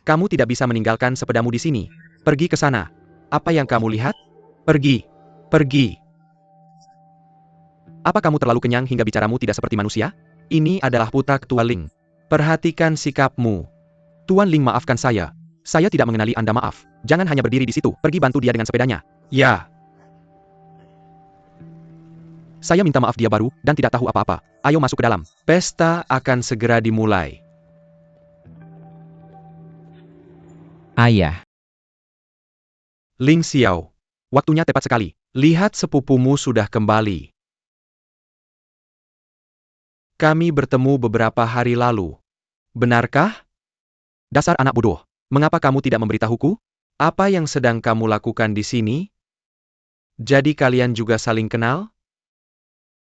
Kamu tidak bisa meninggalkan sepedamu di sini. Pergi ke sana. Apa yang kamu lihat? Pergi. Pergi. Apa kamu terlalu kenyang hingga bicaramu tidak seperti manusia? Ini adalah putra ketua Ling. Perhatikan sikapmu. Tuan Ling, maafkan saya. Saya tidak mengenali Anda, maaf. Jangan hanya berdiri di situ, pergi bantu dia dengan sepedanya. Ya. Saya minta maaf, dia baru, dan tidak tahu apa-apa. Ayo masuk ke dalam. Pesta akan segera dimulai. Ayah. Ling Xiao. Waktunya tepat sekali. Lihat, sepupumu sudah kembali. Kami bertemu beberapa hari lalu. Benarkah? Dasar anak bodoh. Mengapa kamu tidak memberitahuku? Apa yang sedang kamu lakukan di sini? Jadi kalian juga saling kenal?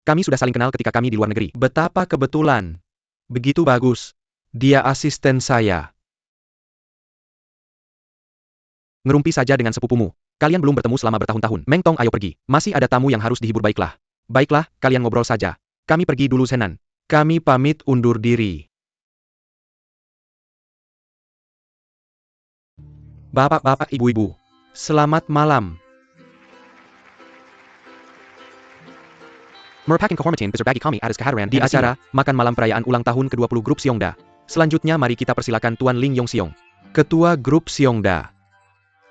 Kami sudah saling kenal ketika kami di luar negeri. Betapa kebetulan. Begitu bagus. Dia asisten saya. Ngerumpi saja dengan sepupumu. Kalian belum bertemu selama bertahun-tahun. Meng Tong, ayo pergi. Masih ada tamu yang harus dihibur, baiklah. Baiklah, kalian ngobrol saja. Kami pergi dulu, Senan. Kami pamit undur diri. Bapak-bapak, ibu-ibu. Selamat malam. Merupakan kehormatan besar bagi kami atas kehadiran di acara makan malam perayaan ulang tahun ke-20 Grup Xiongda. Selanjutnya mari kita persilakan Tuan Ling Yongxiong, Ketua Grup Xiongda,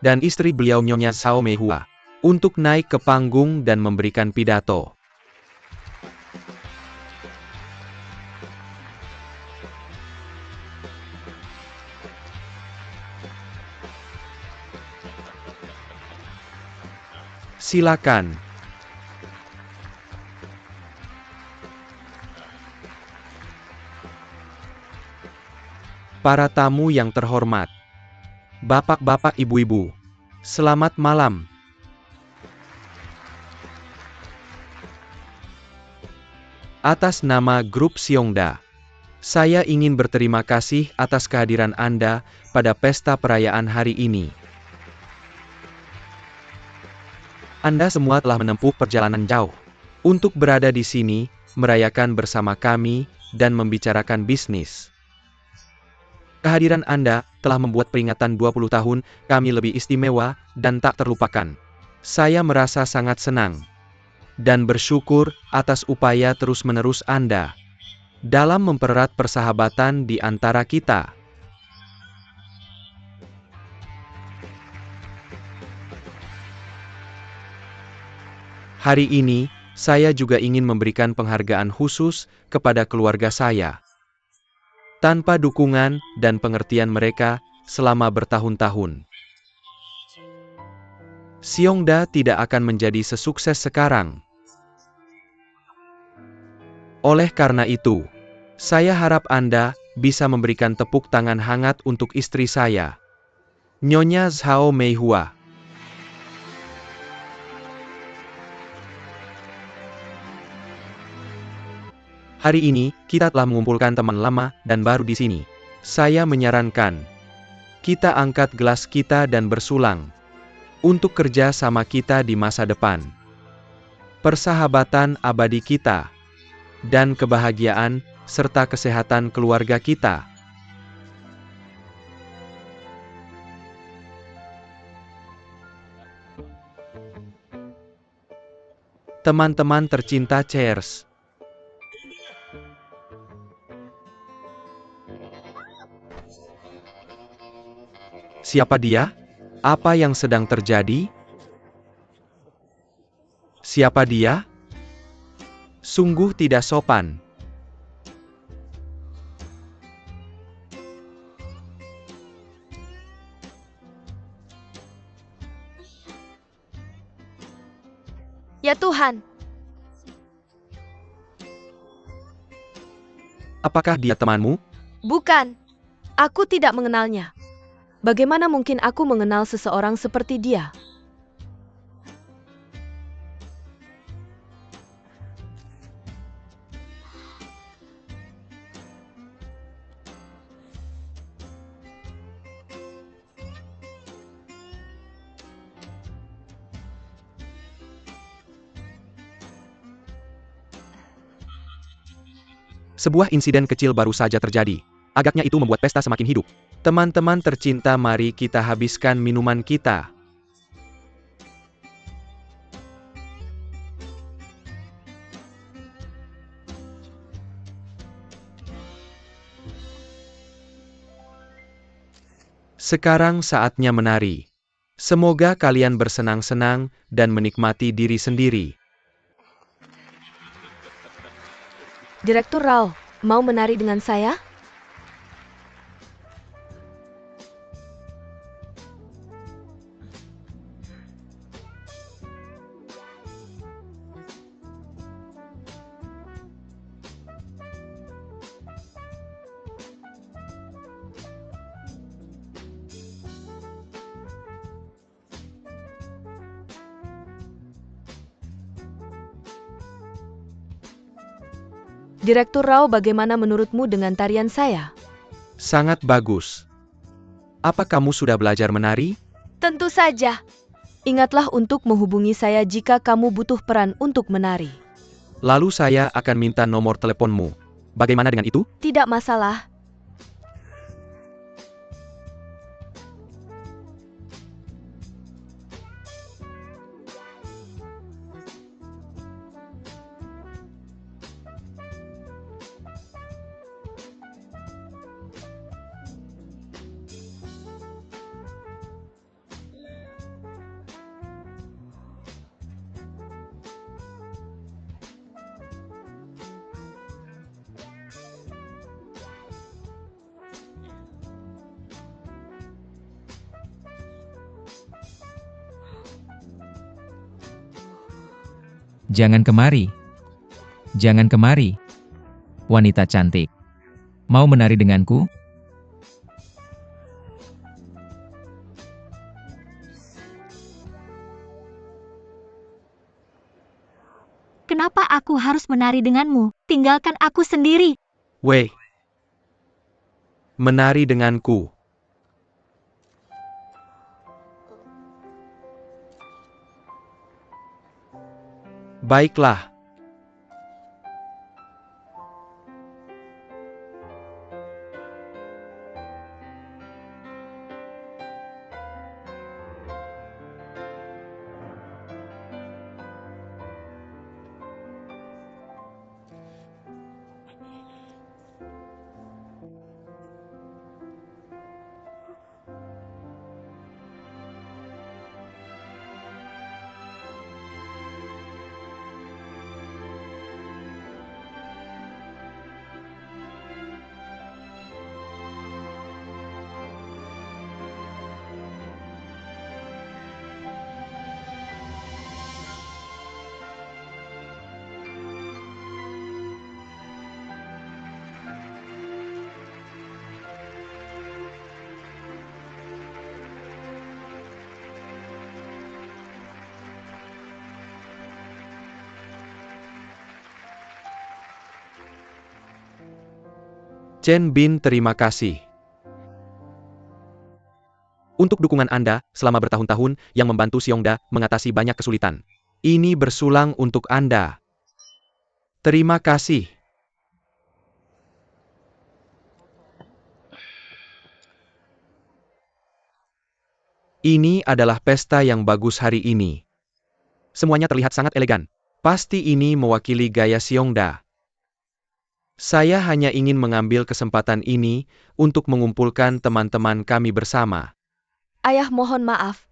dan istri beliau Nyonya Zhao Meihua, untuk naik ke panggung dan memberikan pidato. Silakan. Para tamu yang terhormat, bapak-bapak, ibu-ibu, selamat malam. Atas nama Grup Xiongda, saya ingin berterima kasih atas kehadiran Anda pada pesta perayaan hari ini. Anda semua telah menempuh perjalanan jauh untuk berada di sini, merayakan bersama kami, dan membicarakan bisnis. Kehadiran Anda telah membuat peringatan 20 tahun kami lebih istimewa dan tak terlupakan. Saya merasa sangat senang dan bersyukur atas upaya terus-menerus Anda dalam mempererat persahabatan di antara kita. Hari ini, saya juga ingin memberikan penghargaan khusus kepada keluarga saya. Tanpa dukungan dan pengertian mereka selama bertahun-tahun, Xiongda tidak akan menjadi sesukses sekarang. Oleh karena itu, saya harap Anda bisa memberikan tepuk tangan hangat untuk istri saya, Nyonya Zhao Meihua. Hari ini, kita telah mengumpulkan teman lama dan baru di sini. Saya menyarankan, kita angkat gelas kita dan bersulang untuk kerja sama kita di masa depan. Persahabatan abadi kita, dan kebahagiaan, serta kesehatan keluarga kita. Teman-teman tercinta, cheers! Siapa dia? Apa yang sedang terjadi? Siapa dia? Sungguh tidak sopan. Ya Tuhan. Apakah dia temanmu? Bukan. Aku tidak mengenalnya. Bagaimana mungkin aku mengenal seseorang seperti dia? Sebuah insiden kecil baru saja terjadi. Agaknya itu membuat pesta semakin hidup. Teman-teman tercinta, mari kita habiskan minuman kita. Sekarang saatnya menari. Semoga kalian bersenang-senang dan menikmati diri sendiri. Direktur Rao, mau menari dengan saya? Direktur Rao, bagaimana menurutmu dengan tarian saya? Sangat bagus. Apa kamu sudah belajar menari? Tentu saja. Ingatlah untuk menghubungi saya jika kamu butuh peran untuk menari. Lalu saya akan minta nomor teleponmu. Bagaimana dengan itu? Tidak masalah. Jangan kemari. Jangan kemari. Wanita cantik. Mau menari denganku? Kenapa aku harus menari denganmu? Tinggalkan aku sendiri. Weh. Menari denganku. Baiklah. Chen Bin, terima kasih untuk dukungan Anda selama bertahun-tahun yang membantu Xiongda mengatasi banyak kesulitan. Ini bersulang untuk Anda. Terima kasih. Ini adalah pesta yang bagus hari ini. Semuanya terlihat sangat elegan. Pasti ini mewakili gaya Xiongda. Saya hanya ingin mengambil kesempatan ini untuk mengumpulkan teman-teman kami bersama. Ayah, mohon maaf.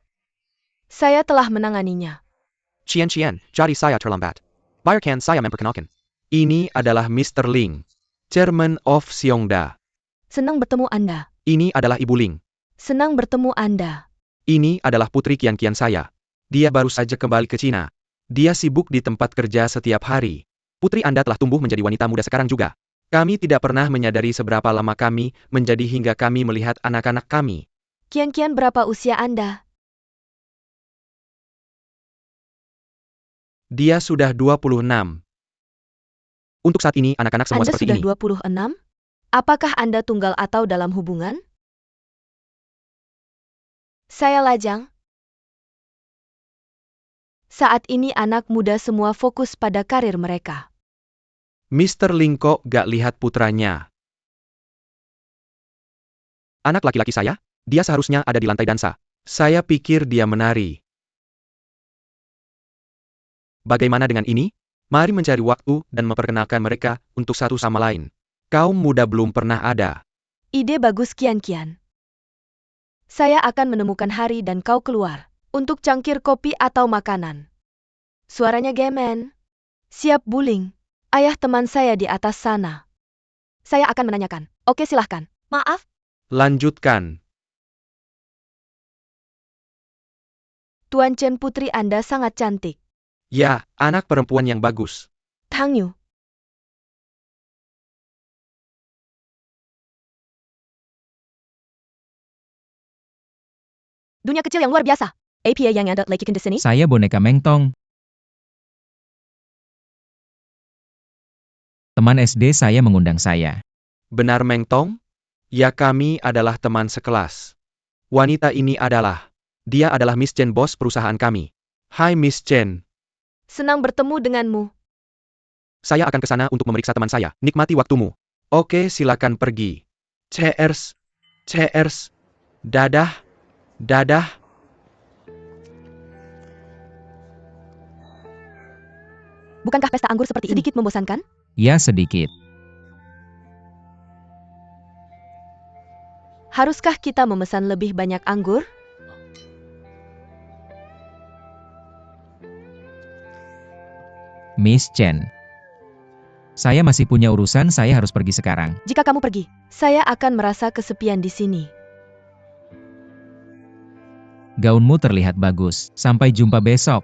Saya telah menanganinya. Qian, jadi saya terlambat. Biarkan saya memperkenalkan. Ini adalah Mr. Ling, Chairman of Xiongda. Senang bertemu Anda. Ini adalah Ibu Ling. Senang bertemu Anda. Ini adalah Putri Qian saya. Dia baru saja kembali ke Cina. Dia sibuk di tempat kerja setiap hari. Putri Anda telah tumbuh menjadi wanita muda sekarang juga. Kami tidak pernah menyadari seberapa lama kami menjadi hingga kami melihat anak-anak kami. Kian, berapa usia Anda? Dia sudah 26. Untuk saat ini anak-anak semua Anda seperti sudah ini. 26? Apakah Anda tunggal atau dalam hubungan? Saya lajang. Saat ini anak muda semua fokus pada karir mereka. Mr. Ling kok gak lihat putranya? Anak laki-laki saya? Dia seharusnya ada di lantai dansa. Saya pikir dia menari. Bagaimana dengan ini? Mari mencari waktu dan memperkenalkan mereka untuk satu sama lain. Kaum muda belum pernah ada. Ide bagus Kian-Kian. Saya akan menemukan hari dan kau keluar. Untuk cangkir kopi atau makanan. Suaranya gemen. Siap Buling. Ayah teman saya di atas sana. Saya akan menanyakan. Oke silahkan. Maaf. Lanjutkan. Tuan Chen, putri Anda sangat cantik. Ya, anak perempuan yang bagus. Tang Yu. Dunia kecil yang luar biasa. APA yang ada lagi di sini? Saya boneka Mengtong. Teman SD saya mengundang saya. Benar Meng Tong? Ya kami adalah teman sekelas. Wanita ini dia adalah Miss Chen, bos perusahaan kami. Hai Miss Chen. Senang bertemu denganmu. Saya akan ke sana untuk memeriksa teman saya. Nikmati waktumu. Oke, silakan pergi. Cheers. Cheers. Dadah. Dadah. Bukankah pesta anggur seperti ini sedikit membosankan? Ya sedikit. Haruskah kita memesan lebih banyak anggur? Miss Chen. Saya masih punya urusan, saya harus pergi sekarang. Jika kamu pergi, saya akan merasa kesepian di sini. Gaunmu terlihat bagus. Sampai jumpa besok.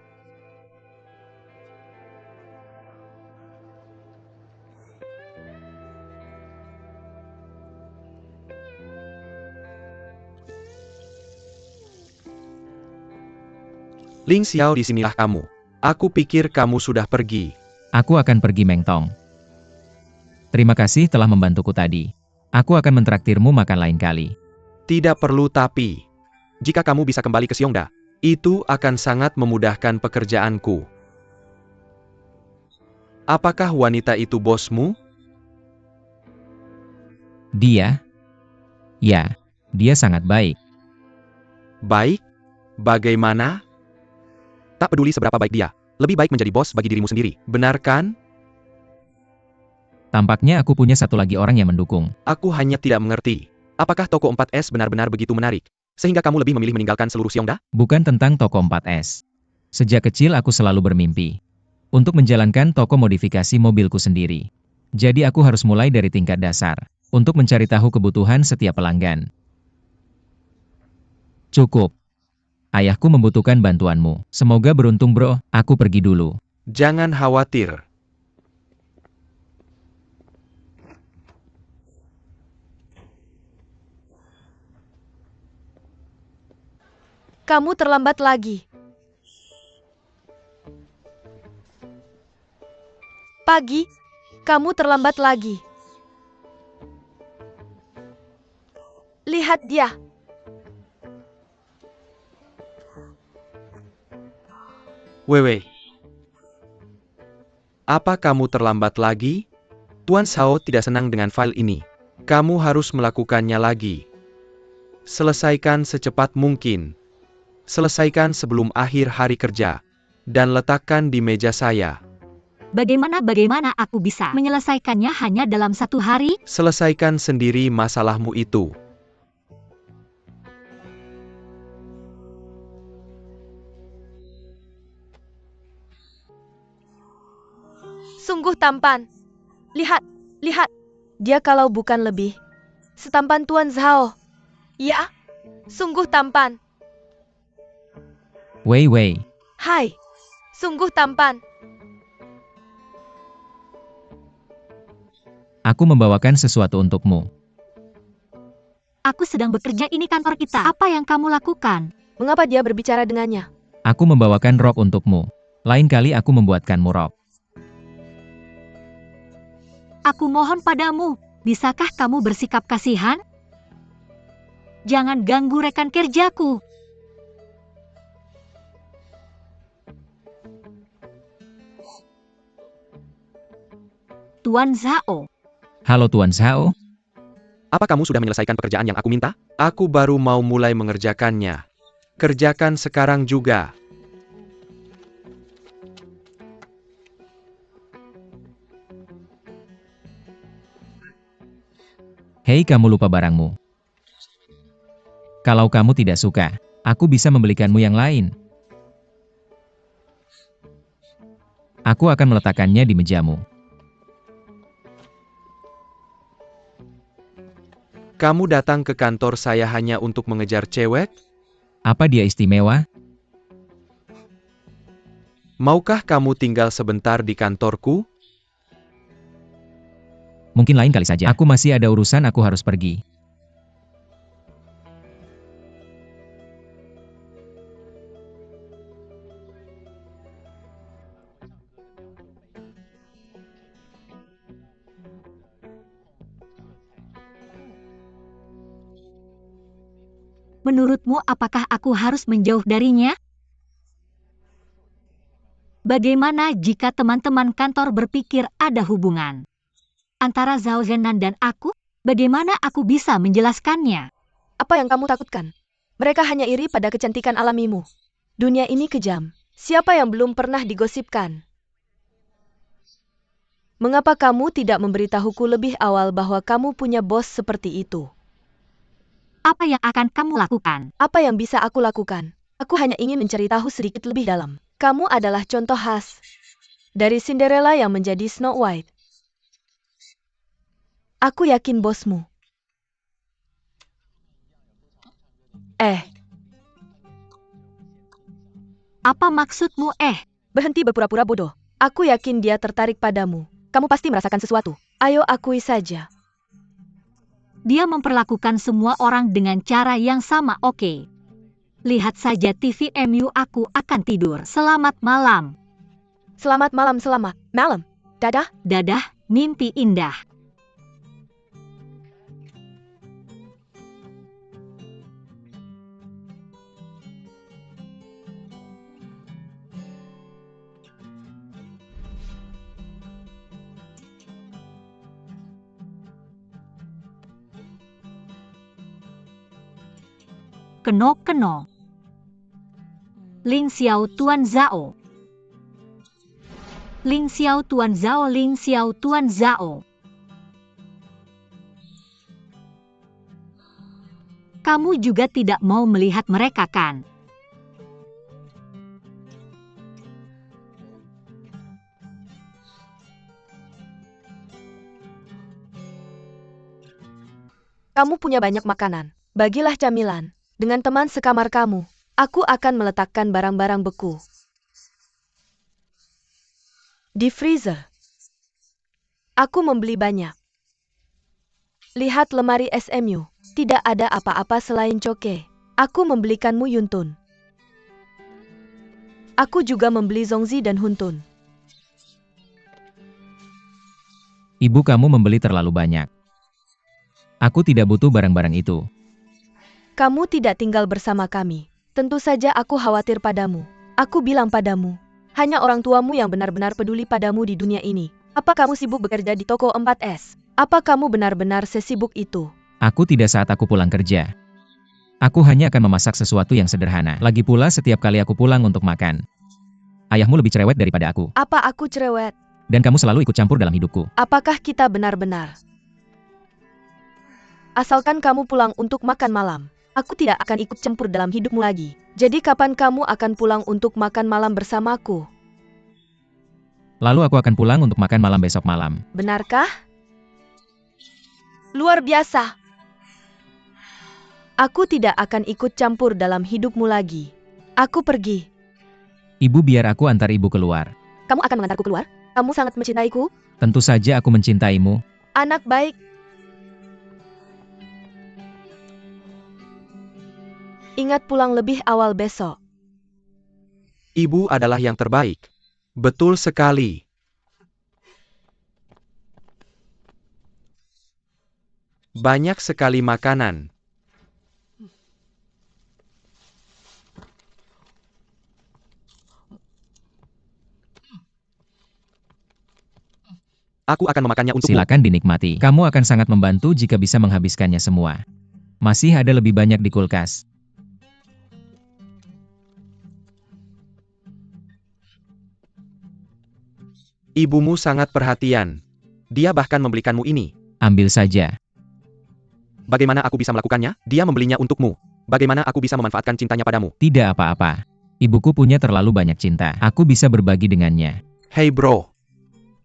Ling Xiao, disinilah kamu. Aku pikir kamu sudah pergi. Aku akan pergi Mengtong. Terima kasih telah membantuku tadi. Aku akan mentraktirmu makan lain kali. Tidak perlu tapi. Jika kamu bisa kembali ke Xiongda, itu akan sangat memudahkan pekerjaanku. Apakah wanita itu bosmu? Dia? Ya, dia sangat baik. Baik? Bagaimana? Tak peduli seberapa baik dia, lebih baik menjadi bos bagi dirimu sendiri, benar kan? Tampaknya aku punya satu lagi orang yang mendukung. Aku hanya tidak mengerti. Apakah toko 4S benar-benar begitu menarik, sehingga kamu lebih memilih meninggalkan seluruh Xiongda? Bukan tentang toko 4S. Sejak kecil aku selalu bermimpi untuk menjalankan toko modifikasi mobilku sendiri. Jadi aku harus mulai dari tingkat dasar untuk mencari tahu kebutuhan setiap pelanggan. Cukup. Ayahku membutuhkan bantuanmu. Semoga beruntung bro, aku pergi dulu. Jangan khawatir. Kamu terlambat lagi. Pagi, kamu terlambat lagi. Lihat dia. Wewe. Apa kamu terlambat lagi? Tuan Xiao tidak senang dengan file ini. Kamu harus melakukannya lagi. Selesaikan secepat mungkin. Selesaikan sebelum akhir hari kerja. Dan letakkan di meja saya. Bagaimana aku bisa menyelesaikannya hanya dalam 1 hari? Selesaikan sendiri masalahmu itu. Sungguh tampan. Lihat, lihat. Dia kalau bukan lebih setampan Tuan Zhao. Ya, sungguh tampan. Wei. Hai, sungguh tampan. Aku membawakan sesuatu untukmu. Aku sedang bekerja, ini kantor kita. Apa yang kamu lakukan? Mengapa dia berbicara dengannya? Aku membawakan rok untukmu. Lain kali aku membuatkanmu rok. Aku mohon padamu, bisakah kamu bersikap kasihan? Jangan ganggu rekan kerjaku. Tuan Zhao. Halo Tuan Zhao. Apa kamu sudah menyelesaikan pekerjaan yang aku minta? Aku baru mau mulai mengerjakannya. Kerjakan sekarang juga. Hei, kamu lupa barangmu. Kalau kamu tidak suka, aku bisa membelikanmu yang lain. Aku akan meletakkannya di mejamu. Kamu datang ke kantor saya hanya untuk mengejar cewek? Apa dia istimewa? Maukah kamu tinggal sebentar di kantorku? Mungkin lain kali saja. Aku masih ada urusan, aku harus pergi. Menurutmu apakah aku harus menjauh darinya? Bagaimana jika teman-teman kantor berpikir ada hubungan antara Zhao Zhenan dan aku? Bagaimana aku bisa menjelaskannya? Apa yang kamu takutkan? Mereka hanya iri pada kecantikan alamimu. Dunia ini kejam. Siapa yang belum pernah digosipkan? Mengapa kamu tidak memberitahuku lebih awal bahwa kamu punya bos seperti itu? Apa yang akan kamu lakukan? Apa yang bisa aku lakukan? Aku hanya ingin mencari tahu sedikit lebih dalam. Kamu adalah contoh khas dari Cinderella yang menjadi Snow White. Aku yakin bosmu. Apa maksudmu? Berhenti berpura-pura bodoh. Aku yakin dia tertarik padamu. Kamu pasti merasakan sesuatu. Ayo akui saja. Dia memperlakukan semua orang dengan cara yang sama, oke. Lihat saja TV MU, aku akan tidur. Selamat malam. Selamat malam, selamat malam. Dadah. Dadah, mimpi indah. Keno. Ling Xiao Tuan Zhao. Ling Xiao Tuan Zhao, Ling Xiao Tuan Zhao. Kamu juga tidak mau melihat mereka, kan? Kamu punya banyak makanan. Bagilah camilan. Dengan teman sekamar kamu, aku akan meletakkan barang-barang beku di freezer. Aku membeli banyak. Lihat lemari SMU. Tidak ada apa-apa selain coke. Aku membelikanmu Yuntun. Aku juga membeli Zongzi dan Huntun. Ibu kamu membeli terlalu banyak. Aku tidak butuh barang-barang itu. Kamu tidak tinggal bersama kami. Tentu saja aku khawatir padamu. Aku bilang padamu, hanya orang tuamu yang benar-benar peduli padamu di dunia ini. Apa kamu sibuk bekerja di toko 4S? Apa kamu benar-benar sesibuk itu? Aku tidak saat aku pulang kerja. Aku hanya akan memasak sesuatu yang sederhana. Lagi pula setiap kali aku pulang untuk makan. Ayahmu lebih cerewet daripada aku. Apa aku cerewet? Dan kamu selalu ikut campur dalam hidupku. Apakah kita benar-benar? Asalkan kamu pulang untuk makan malam, aku tidak akan ikut campur dalam hidupmu lagi. Jadi kapan kamu akan pulang untuk makan malam bersamaku? Lalu aku akan pulang untuk makan malam besok malam. Benarkah? Luar biasa. Aku tidak akan ikut campur dalam hidupmu lagi. Aku pergi. Ibu, biar aku antar ibu keluar. Kamu akan mengantarku keluar? Kamu sangat mencintaiku? Tentu saja aku mencintaimu. Anak baik. Ingat pulang lebih awal besok. Ibu adalah yang terbaik. Betul sekali. Banyak sekali makanan. Aku akan memakannya untukmu. Silakan dinikmati. Kamu akan sangat membantu jika bisa menghabiskannya semua. Masih ada lebih banyak di kulkas. Ibumu sangat perhatian. Dia bahkan membelikanmu ini. Ambil saja. Bagaimana aku bisa melakukannya? Dia membelinya untukmu. Bagaimana aku bisa memanfaatkan cintanya padamu? Tidak apa-apa. Ibuku punya terlalu banyak cinta. Aku bisa berbagi dengannya. Hei bro.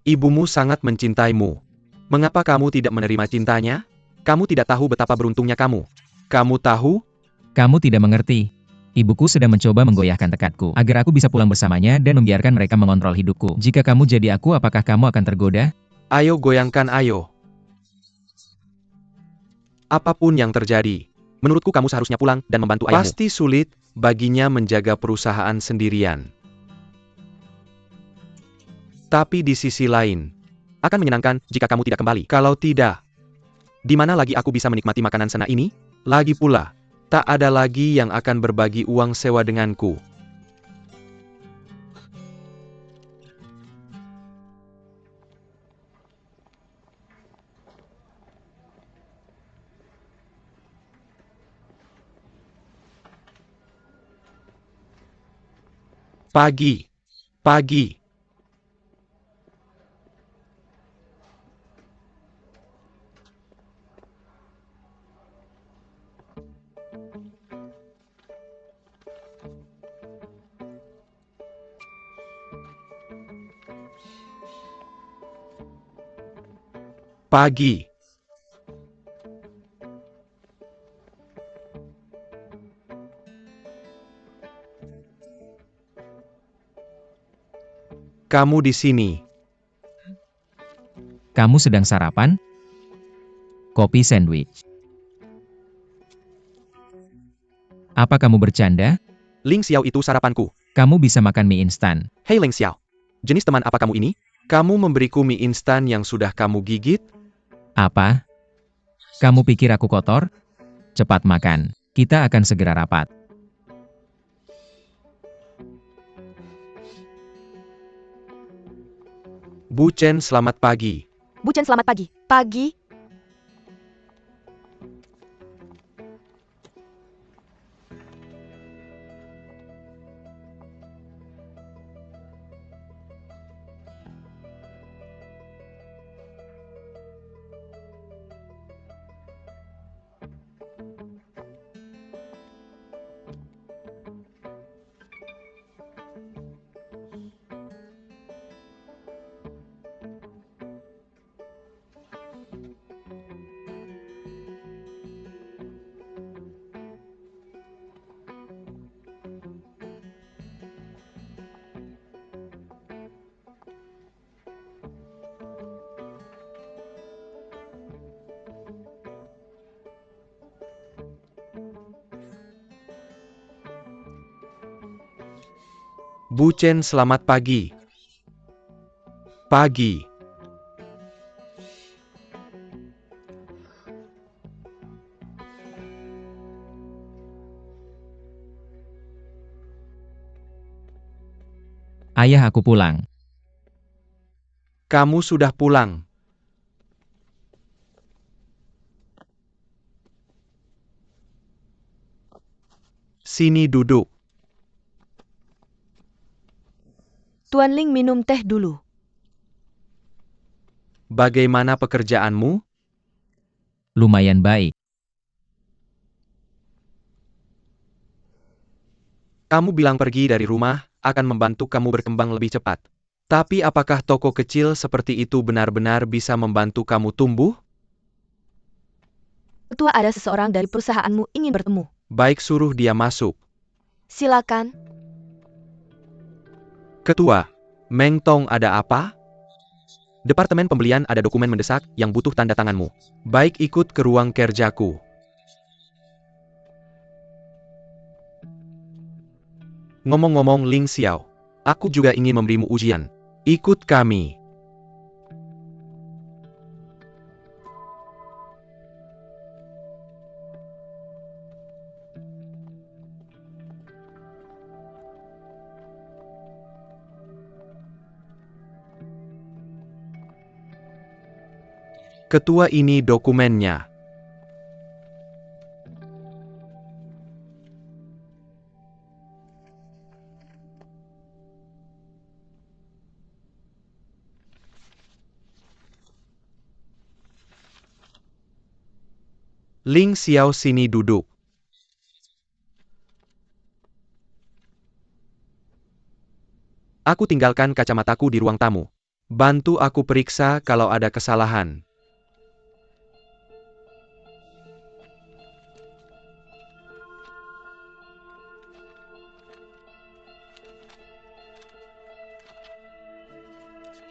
Ibumu sangat mencintaimu. Mengapa kamu tidak menerima cintanya? Kamu tidak tahu betapa beruntungnya kamu. Kamu tahu? Kamu tidak mengerti. Ibuku sedang mencoba menggoyahkan tekadku, agar aku bisa pulang bersamanya dan membiarkan mereka mengontrol hidupku. Jika kamu jadi aku, apakah kamu akan tergoda? Ayo goyangkan ayo. Apapun yang terjadi, menurutku kamu seharusnya pulang dan membantu ayahmu. Pasti sulit baginya menjaga perusahaan sendirian. Tapi di sisi lain, akan menyenangkan jika kamu tidak kembali. Kalau tidak, di mana lagi aku bisa menikmati makanan sena ini? Lagi pula, tak ada lagi yang akan berbagi uang sewa denganku. Pagi. Pagi. Pagi. Kamu di sini. Kamu sedang sarapan? Kopi sandwich. Apa kamu bercanda? Ling Xiao itu sarapanku. Kamu bisa makan mie instan. Hei Ling Xiao. Jenis teman apa kamu ini? Kamu memberiku mie instan yang sudah kamu gigit? Apa? Kamu pikir aku kotor? Cepat makan. Kita akan segera rapat. Bu Chen, selamat pagi. Bu Chen, selamat pagi. Pagi? Bu Chen, selamat pagi. Pagi. Ayah, aku pulang. Kamu sudah pulang. Sini duduk. Tuan Ling minum teh dulu. Bagaimana pekerjaanmu? Lumayan baik. Kamu bilang pergi dari rumah akan membantu kamu berkembang lebih cepat. Tapi apakah toko kecil seperti itu benar-benar bisa membantu kamu tumbuh? Ketua, ada seseorang dari perusahaanmu ingin bertemu. Baik, suruh dia masuk. Silakan. Ketua, Meng Tong, ada apa? Departemen pembelian ada dokumen mendesak yang butuh tanda tanganmu. Baik, ikut ke ruang kerjaku. Ngomong-ngomong Ling Xiao, aku juga ingin memberimu ujian. Ikut kami. Ketua, ini dokumennya. Ling Xiao, sini duduk. Aku tinggalkan kacamataku di ruang tamu. Bantu aku periksa kalau ada kesalahan.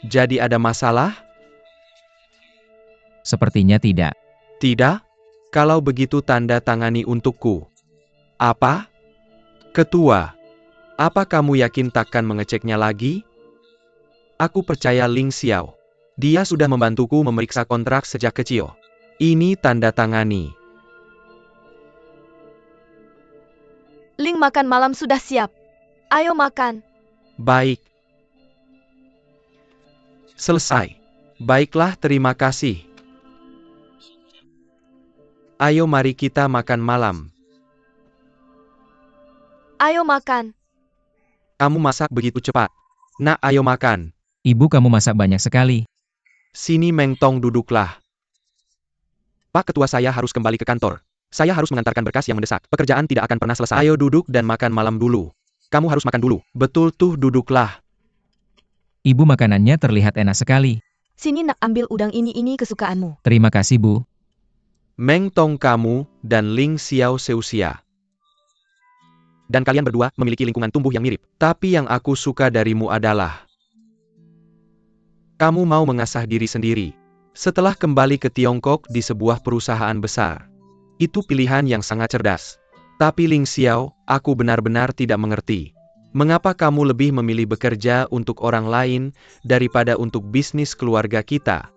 Jadi ada masalah? Sepertinya tidak. Tidak? Kalau begitu tanda tangani untukku. Apa? Ketua, apa kamu yakin takkan mengeceknya lagi? Aku percaya Ling Xiao. Dia sudah membantuku memeriksa kontrak sejak kecil. Ini tanda tangani. Ling, makan malam sudah siap. Ayo makan. Baik. Selesai. Baiklah, terima kasih. Ayo mari kita makan malam. Ayo makan. Kamu masak begitu cepat. Nak, ayo makan. Ibu, kamu masak banyak sekali. Sini Meng Tong, duduklah. Pak Ketua, saya harus kembali ke kantor. Saya harus mengantarkan berkas yang mendesak. Pekerjaan tidak akan pernah selesai. Ayo duduk dan makan malam dulu. Kamu harus makan dulu. Betul tuh, duduklah. Ibu, makanannya terlihat enak sekali. Sini nak, ambil udang ini kesukaanmu. Terima kasih, Bu. Meng Tong, kamu dan Ling Xiao seusia. Dan kalian berdua memiliki lingkungan tumbuh yang mirip. Tapi yang aku suka darimu adalah kamu mau mengasah diri sendiri. Setelah kembali ke Tiongkok di sebuah perusahaan besar. Itu pilihan yang sangat cerdas. Tapi Ling Xiao, aku benar-benar tidak mengerti. Mengapa kamu lebih memilih bekerja untuk orang lain daripada untuk bisnis keluarga kita?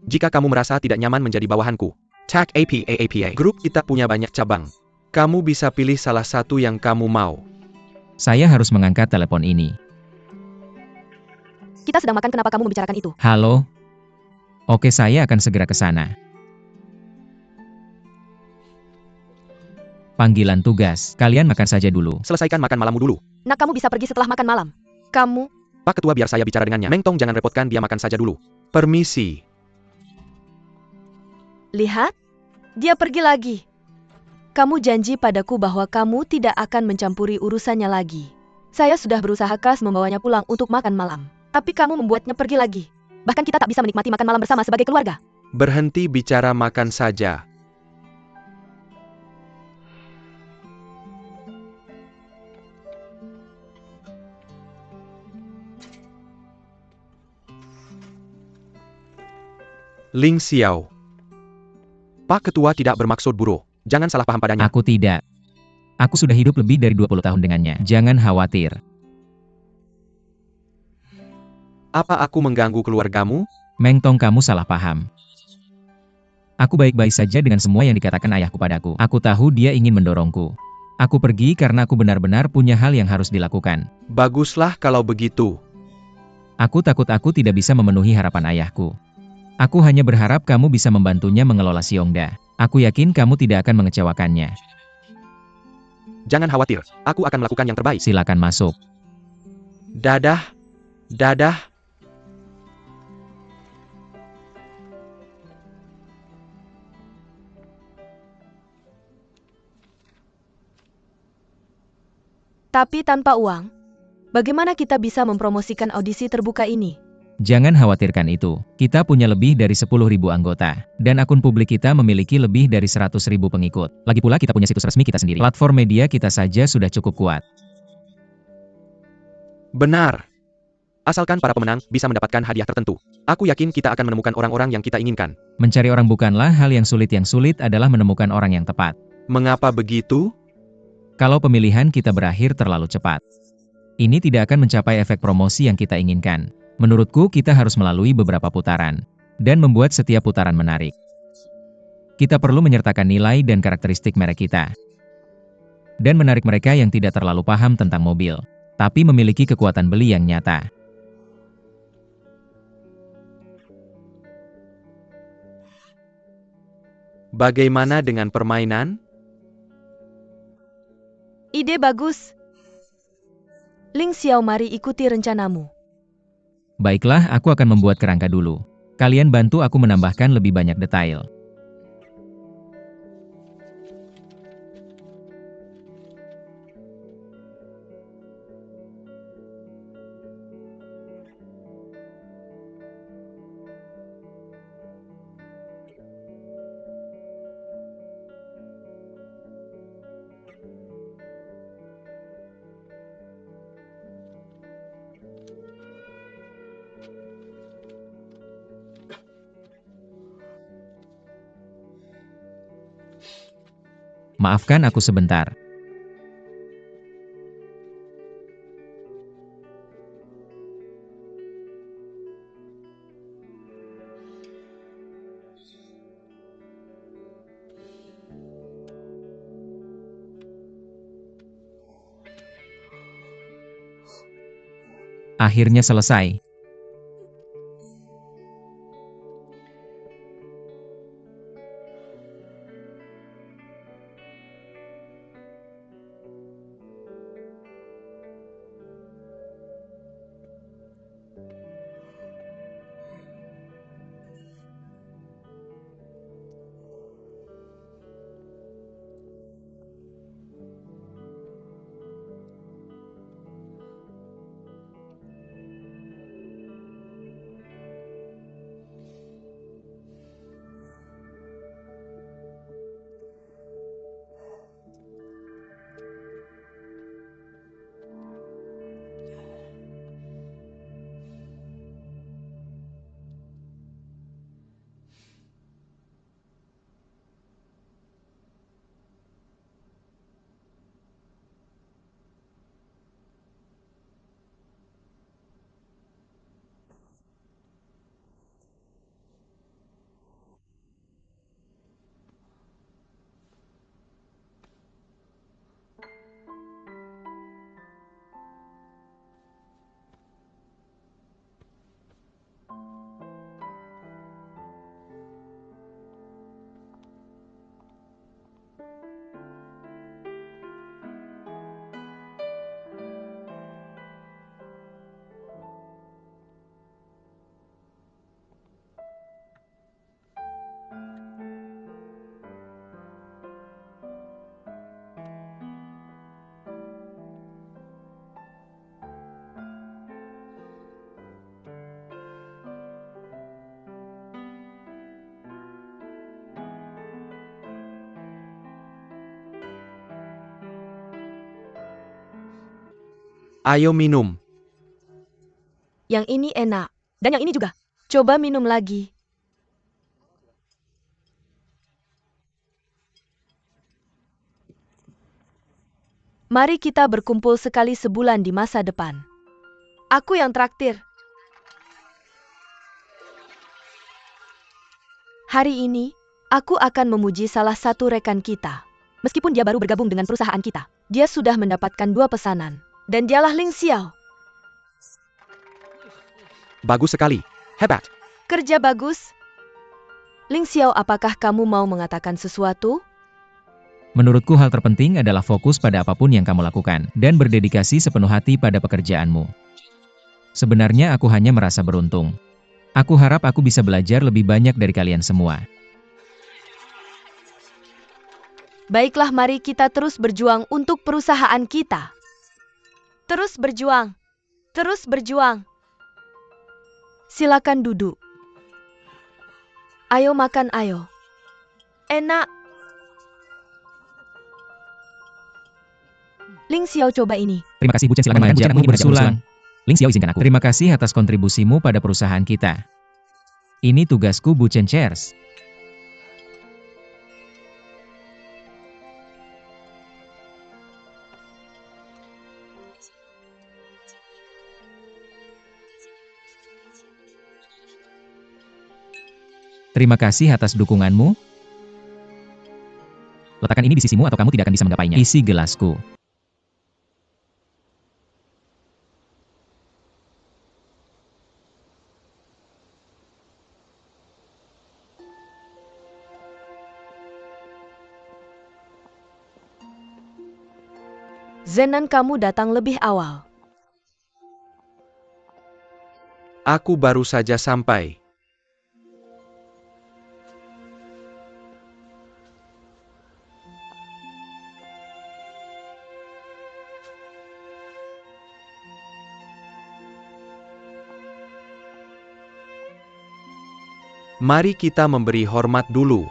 Jika kamu merasa tidak nyaman menjadi bawahanku, TAC APA Group kita punya banyak cabang. Kamu bisa pilih salah satu yang kamu mau. Saya harus mengangkat telepon ini. Kita sedang makan, kenapa kamu membicarakan itu? Halo? Oke, saya akan segera ke sana. Panggilan tugas, kalian makan saja dulu. Selesaikan makan malammu dulu. Nak, kamu bisa pergi setelah makan malam. Kamu, Pak Ketua, biar saya bicara dengannya. Meng Tong, jangan repotkan dia, makan saja dulu. Permisi. lihat. Dia pergi lagi. Kamu janji padaku bahwa kamu tidak akan mencampuri urusannya lagi. Saya sudah berusaha keras membawanya pulang untuk makan malam. Tapi kamu membuatnya pergi lagi. Bahkan kita tak bisa menikmati makan malam bersama sebagai keluarga. Berhenti bicara, makan saja. Ling Xiao. Pak Ketua tidak bermaksud buruk. Jangan salah paham padanya. Aku tidak. Aku sudah hidup lebih dari 20 tahun dengannya. Jangan khawatir. Apa aku mengganggu keluargamu? Meng Tong, kamu salah paham. Aku baik-baik saja dengan semua yang dikatakan ayahku padaku. Aku tahu dia ingin mendorongku. Aku pergi karena aku benar-benar punya hal yang harus dilakukan. Baguslah kalau begitu. Aku takut aku tidak bisa memenuhi harapan ayahku. Aku hanya berharap kamu bisa membantunya mengelola Xiongda. Aku yakin kamu tidak akan mengecewakannya. Jangan khawatir, aku akan melakukan yang terbaik. Silakan masuk. Dadah. Dadah. Tapi tanpa uang, bagaimana kita bisa mempromosikan audisi terbuka ini? Jangan khawatirkan itu. Kita punya lebih dari 10.000 anggota. Dan akun publik kita memiliki lebih dari 100.000 pengikut. Lagi pula kita punya situs resmi kita sendiri. Platform media kita saja sudah cukup kuat. Benar. Asalkan para pemenang bisa mendapatkan hadiah tertentu. Aku yakin kita akan menemukan orang-orang yang kita inginkan. Mencari orang bukanlah hal yang sulit adalah menemukan orang yang tepat. Mengapa begitu? Kalau pemilihan kita berakhir terlalu cepat. Ini tidak akan mencapai efek promosi yang kita inginkan. Menurutku kita harus melalui beberapa putaran. Dan membuat setiap putaran menarik. Kita perlu menyertakan nilai dan karakteristik merek kita. Dan menarik mereka yang tidak terlalu paham tentang mobil. Tapi memiliki kekuatan beli yang nyata. Bagaimana dengan permainan? Ide bagus. Ling Xiao, mari ikuti rencanamu. Baiklah, aku akan membuat kerangka dulu. Kalian bantu aku menambahkan lebih banyak detail. Maafkan aku sebentar. Akhirnya selesai. Ayo minum. Yang ini enak. Dan yang ini juga. Coba minum lagi. Mari kita berkumpul sekali sebulan di masa depan. Aku yang traktir. Hari ini, aku akan memuji salah satu rekan kita. Meskipun dia baru bergabung dengan perusahaan kita, dia sudah mendapatkan 2 pesanan. Dan dialah Ling Xiao. Bagus sekali. Hebat. Kerja bagus. Ling Xiao, apakah kamu mau mengatakan sesuatu? Menurutku hal terpenting adalah fokus pada apapun yang kamu lakukan, dan berdedikasi sepenuh hati pada pekerjaanmu. Sebenarnya aku hanya merasa beruntung. Aku harap aku bisa belajar lebih banyak dari kalian semua. Baiklah, mari kita terus berjuang untuk perusahaan kita. Terus berjuang. Terus berjuang. Silakan duduk. Ayo makan, ayo. Enak. Ling Xiao, coba ini. Terima kasih Bu Chen, silakan mengajarmu bersulang. Ling Xiao, izinkan aku. Terima kasih atas kontribusimu pada perusahaan kita. Ini tugasku Bu Chen. Cheers. Terima kasih atas dukunganmu. Letakkan ini di sisimu atau kamu tidak akan bisa menggapainya. Isi gelasku. Zenan, kamu datang lebih awal. Aku baru saja sampai. Mari kita memberi hormat dulu.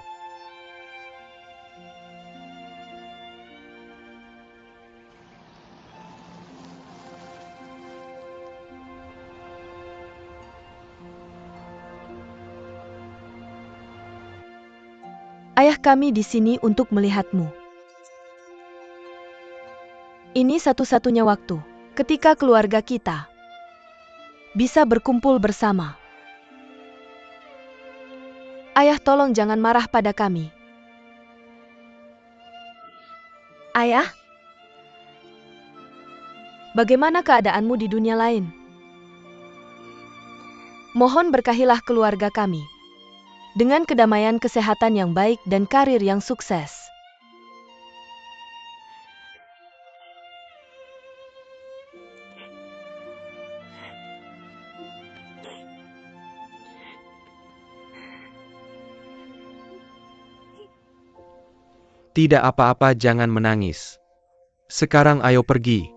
Ayah kami di sini untuk melihatmu. Ini satu-satunya waktu ketika keluarga kita bisa berkumpul bersama. Ayah, tolong jangan marah pada kami. Ayah? Bagaimana keadaanmu di dunia lain? Mohon berkahilah keluarga kami dengan kedamaian, kesehatan yang baik, dan karir yang sukses. Tidak apa-apa, jangan menangis. Sekarang ayo pergi.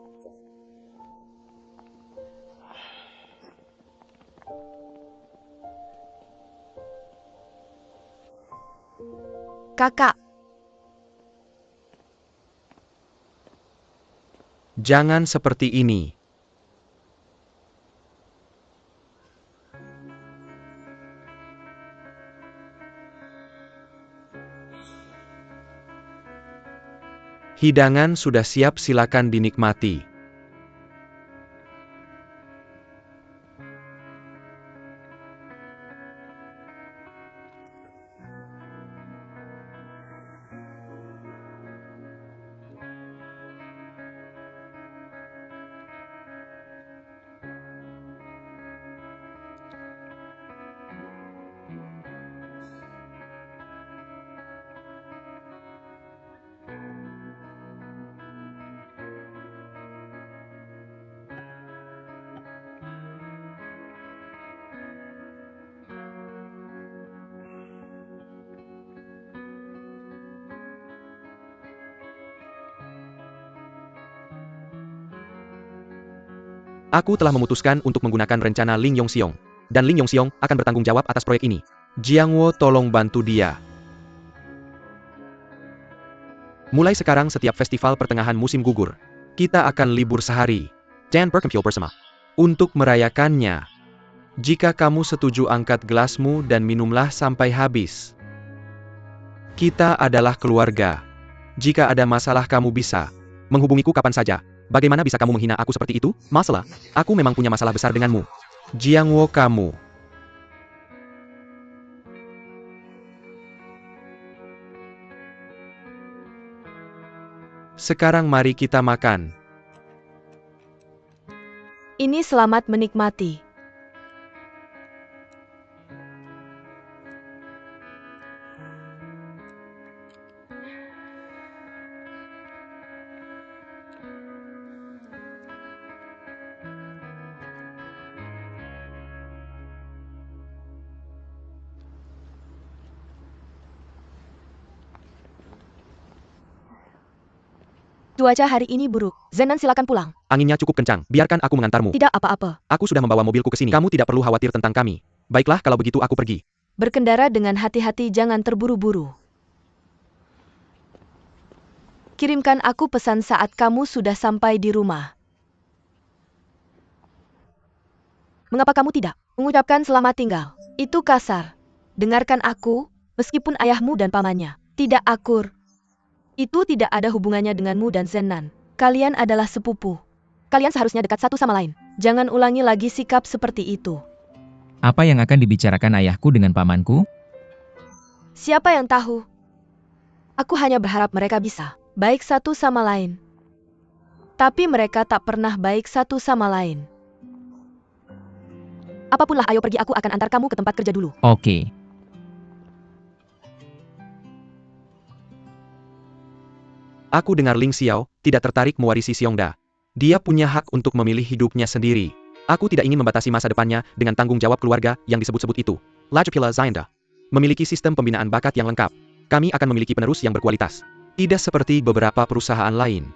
Kakak, Jangan seperti ini. Hidangan sudah siap, silakan dinikmati. Aku telah memutuskan untuk menggunakan rencana Ling Yongxiong. Dan Ling Yongxiong akan bertanggung jawab atas proyek ini. Jiang Wo, tolong bantu dia. Mulai sekarang setiap festival pertengahan musim gugur, kita akan libur sehari. Dan berkumpul bersama. Untuk merayakannya. Jika kamu setuju, angkat gelasmu dan minumlah sampai habis. Kita adalah keluarga. Jika ada masalah kamu bisa menghubungiku kapan saja. Bagaimana bisa kamu menghina aku seperti itu? Masalah? Aku memang punya masalah besar denganmu. Jiang Wo, kamu. Sekarang mari kita makan. ini selamat menikmati. Cuaca hari ini buruk. Zenan, silakan pulang. Anginnya cukup kencang, biarkan aku mengantarmu. Tidak apa-apa. Aku sudah membawa mobilku ke sini. Kamu tidak perlu khawatir tentang kami. Baiklah, kalau begitu aku pergi. Berkendara dengan hati-hati, jangan terburu-buru. Kirimkan aku pesan saat kamu sudah sampai di rumah. Mengapa kamu tidak mengucapkan selamat tinggal? Itu kasar. Dengarkan aku, meskipun ayahmu dan pamannya tidak akur. Itu tidak ada hubungannya denganmu dan Zenan. Kalian adalah sepupu. Kalian seharusnya dekat satu sama lain. Jangan ulangi lagi sikap seperti itu. Apa yang akan dibicarakan ayahku dengan pamanku? Siapa yang tahu? Aku hanya berharap mereka bisa baik satu sama lain. Tapi mereka tak pernah baik satu sama lain. Apapunlah, ayo pergi, aku akan antar kamu ke tempat kerja dulu. Oke. Aku dengar Ling Xiao tidak tertarik mewarisi Xiongda. Dia punya hak untuk memilih hidupnya sendiri. Aku tidak ingin membatasi masa depannya dengan tanggung jawab keluarga yang disebut-sebut itu. Lajupila Xiongda memiliki sistem pembinaan bakat yang lengkap. Kami akan memiliki penerus yang berkualitas. Tidak seperti beberapa perusahaan lain.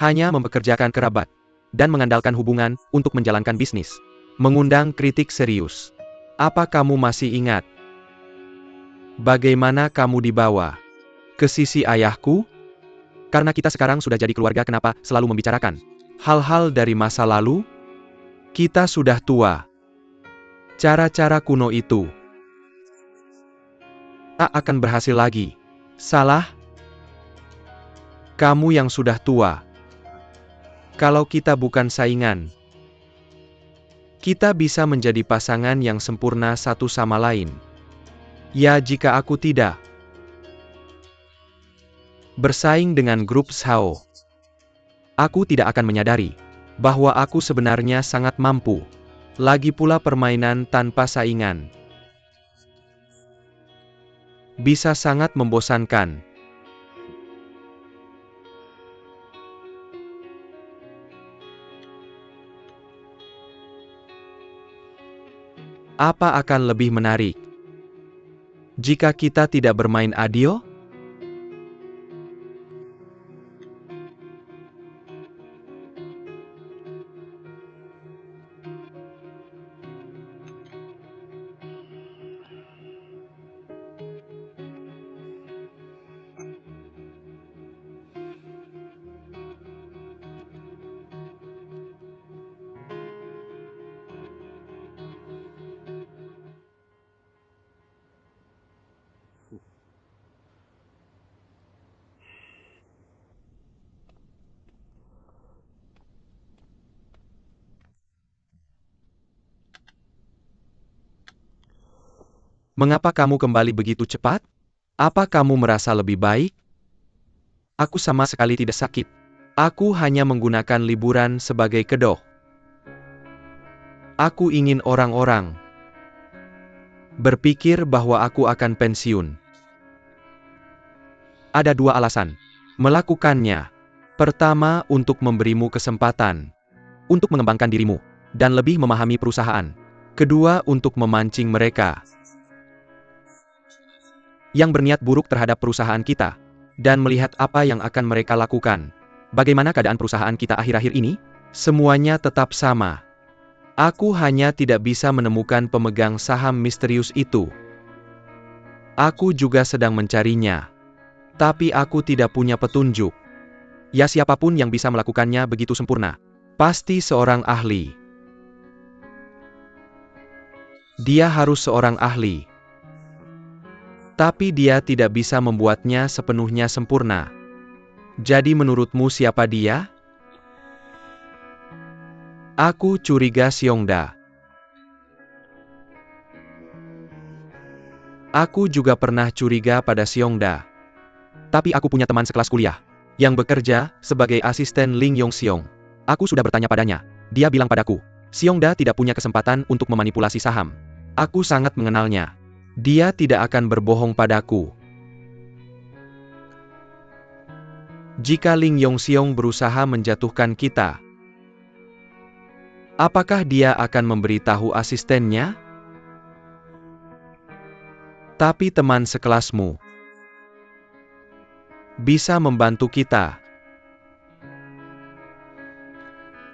Hanya mempekerjakan kerabat dan mengandalkan hubungan untuk menjalankan bisnis. Mengundang kritik serius. Apa kamu masih ingat bagaimana kamu dibawa ke sisi ayahku? Karena kita sekarang sudah jadi keluarga, kenapa selalu membicarakan hal-hal dari masa lalu? Kita sudah tua. Cara-cara kuno itu tak akan berhasil lagi. Salah? Kamu yang sudah tua. Kalau kita bukan saingan, kita bisa menjadi pasangan yang sempurna satu sama lain. Ya, jika aku tidak bersaing dengan grup Shao, aku tidak akan menyadari bahwa aku sebenarnya sangat mampu. Lagi pula permainan tanpa saingan bisa sangat membosankan. Apa akan lebih menarik jika kita tidak bermain adil? Mengapa kamu kembali begitu cepat? Apa kamu merasa lebih baik? Aku sama sekali tidak sakit. Aku hanya menggunakan liburan sebagai kedok. Aku ingin orang-orang berpikir bahwa aku akan pensiun. Ada dua alasan melakukannya. Pertama, untuk memberimu kesempatan untuk mengembangkan dirimu dan lebih memahami perusahaan. Kedua, untuk memancing mereka yang berniat buruk terhadap perusahaan kita, dan melihat apa yang akan mereka lakukan. Bagaimana keadaan perusahaan kita akhir-akhir ini? Semuanya tetap sama. Aku hanya tidak bisa menemukan pemegang saham misterius itu. Aku juga sedang mencarinya. Tapi aku tidak punya petunjuk. Ya, siapapun yang bisa melakukannya begitu sempurna. Pasti seorang ahli. Dia harus seorang ahli. Tapi dia tidak bisa membuatnya sepenuhnya sempurna. Jadi menurutmu siapa dia? Aku curiga Xiongda. Aku juga pernah curiga pada Xiongda. Tapi aku punya teman sekelas kuliah yang bekerja sebagai asisten Ling Yongxiong. Aku sudah bertanya padanya. Dia bilang padaku, Xiongda tidak punya kesempatan untuk memanipulasi saham. Aku sangat mengenalnya. Dia tidak akan berbohong padaku. Jika Ling Yongxiong berusaha menjatuhkan kita, apakah dia akan memberitahu asistennya? Tapi teman sekelasmu bisa membantu kita.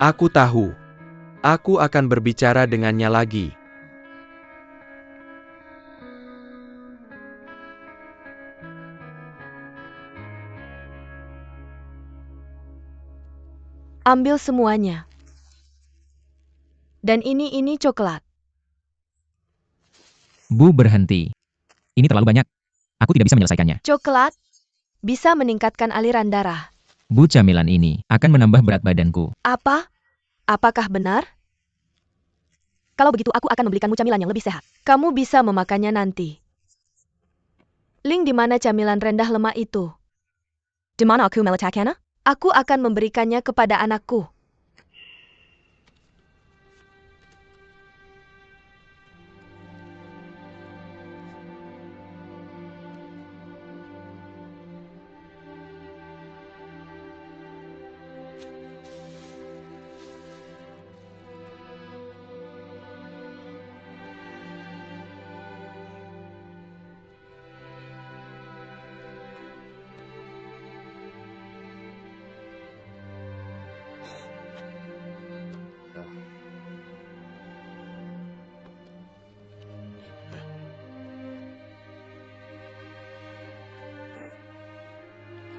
Aku tahu. Aku akan berbicara dengannya lagi. Ambil semuanya. Dan ini coklat. Bu, berhenti. Ini terlalu banyak. Aku tidak bisa menyelesaikannya. Coklat bisa meningkatkan aliran darah. Bu, camilan ini akan menambah berat badanku. Apa? Apakah benar? Kalau begitu aku akan membelikanmu camilan yang lebih sehat. Kamu bisa memakannya nanti. Ling, di mana camilan rendah lemak itu? Di mana aku meletakkannya? Aku akan memberikannya kepada anakku.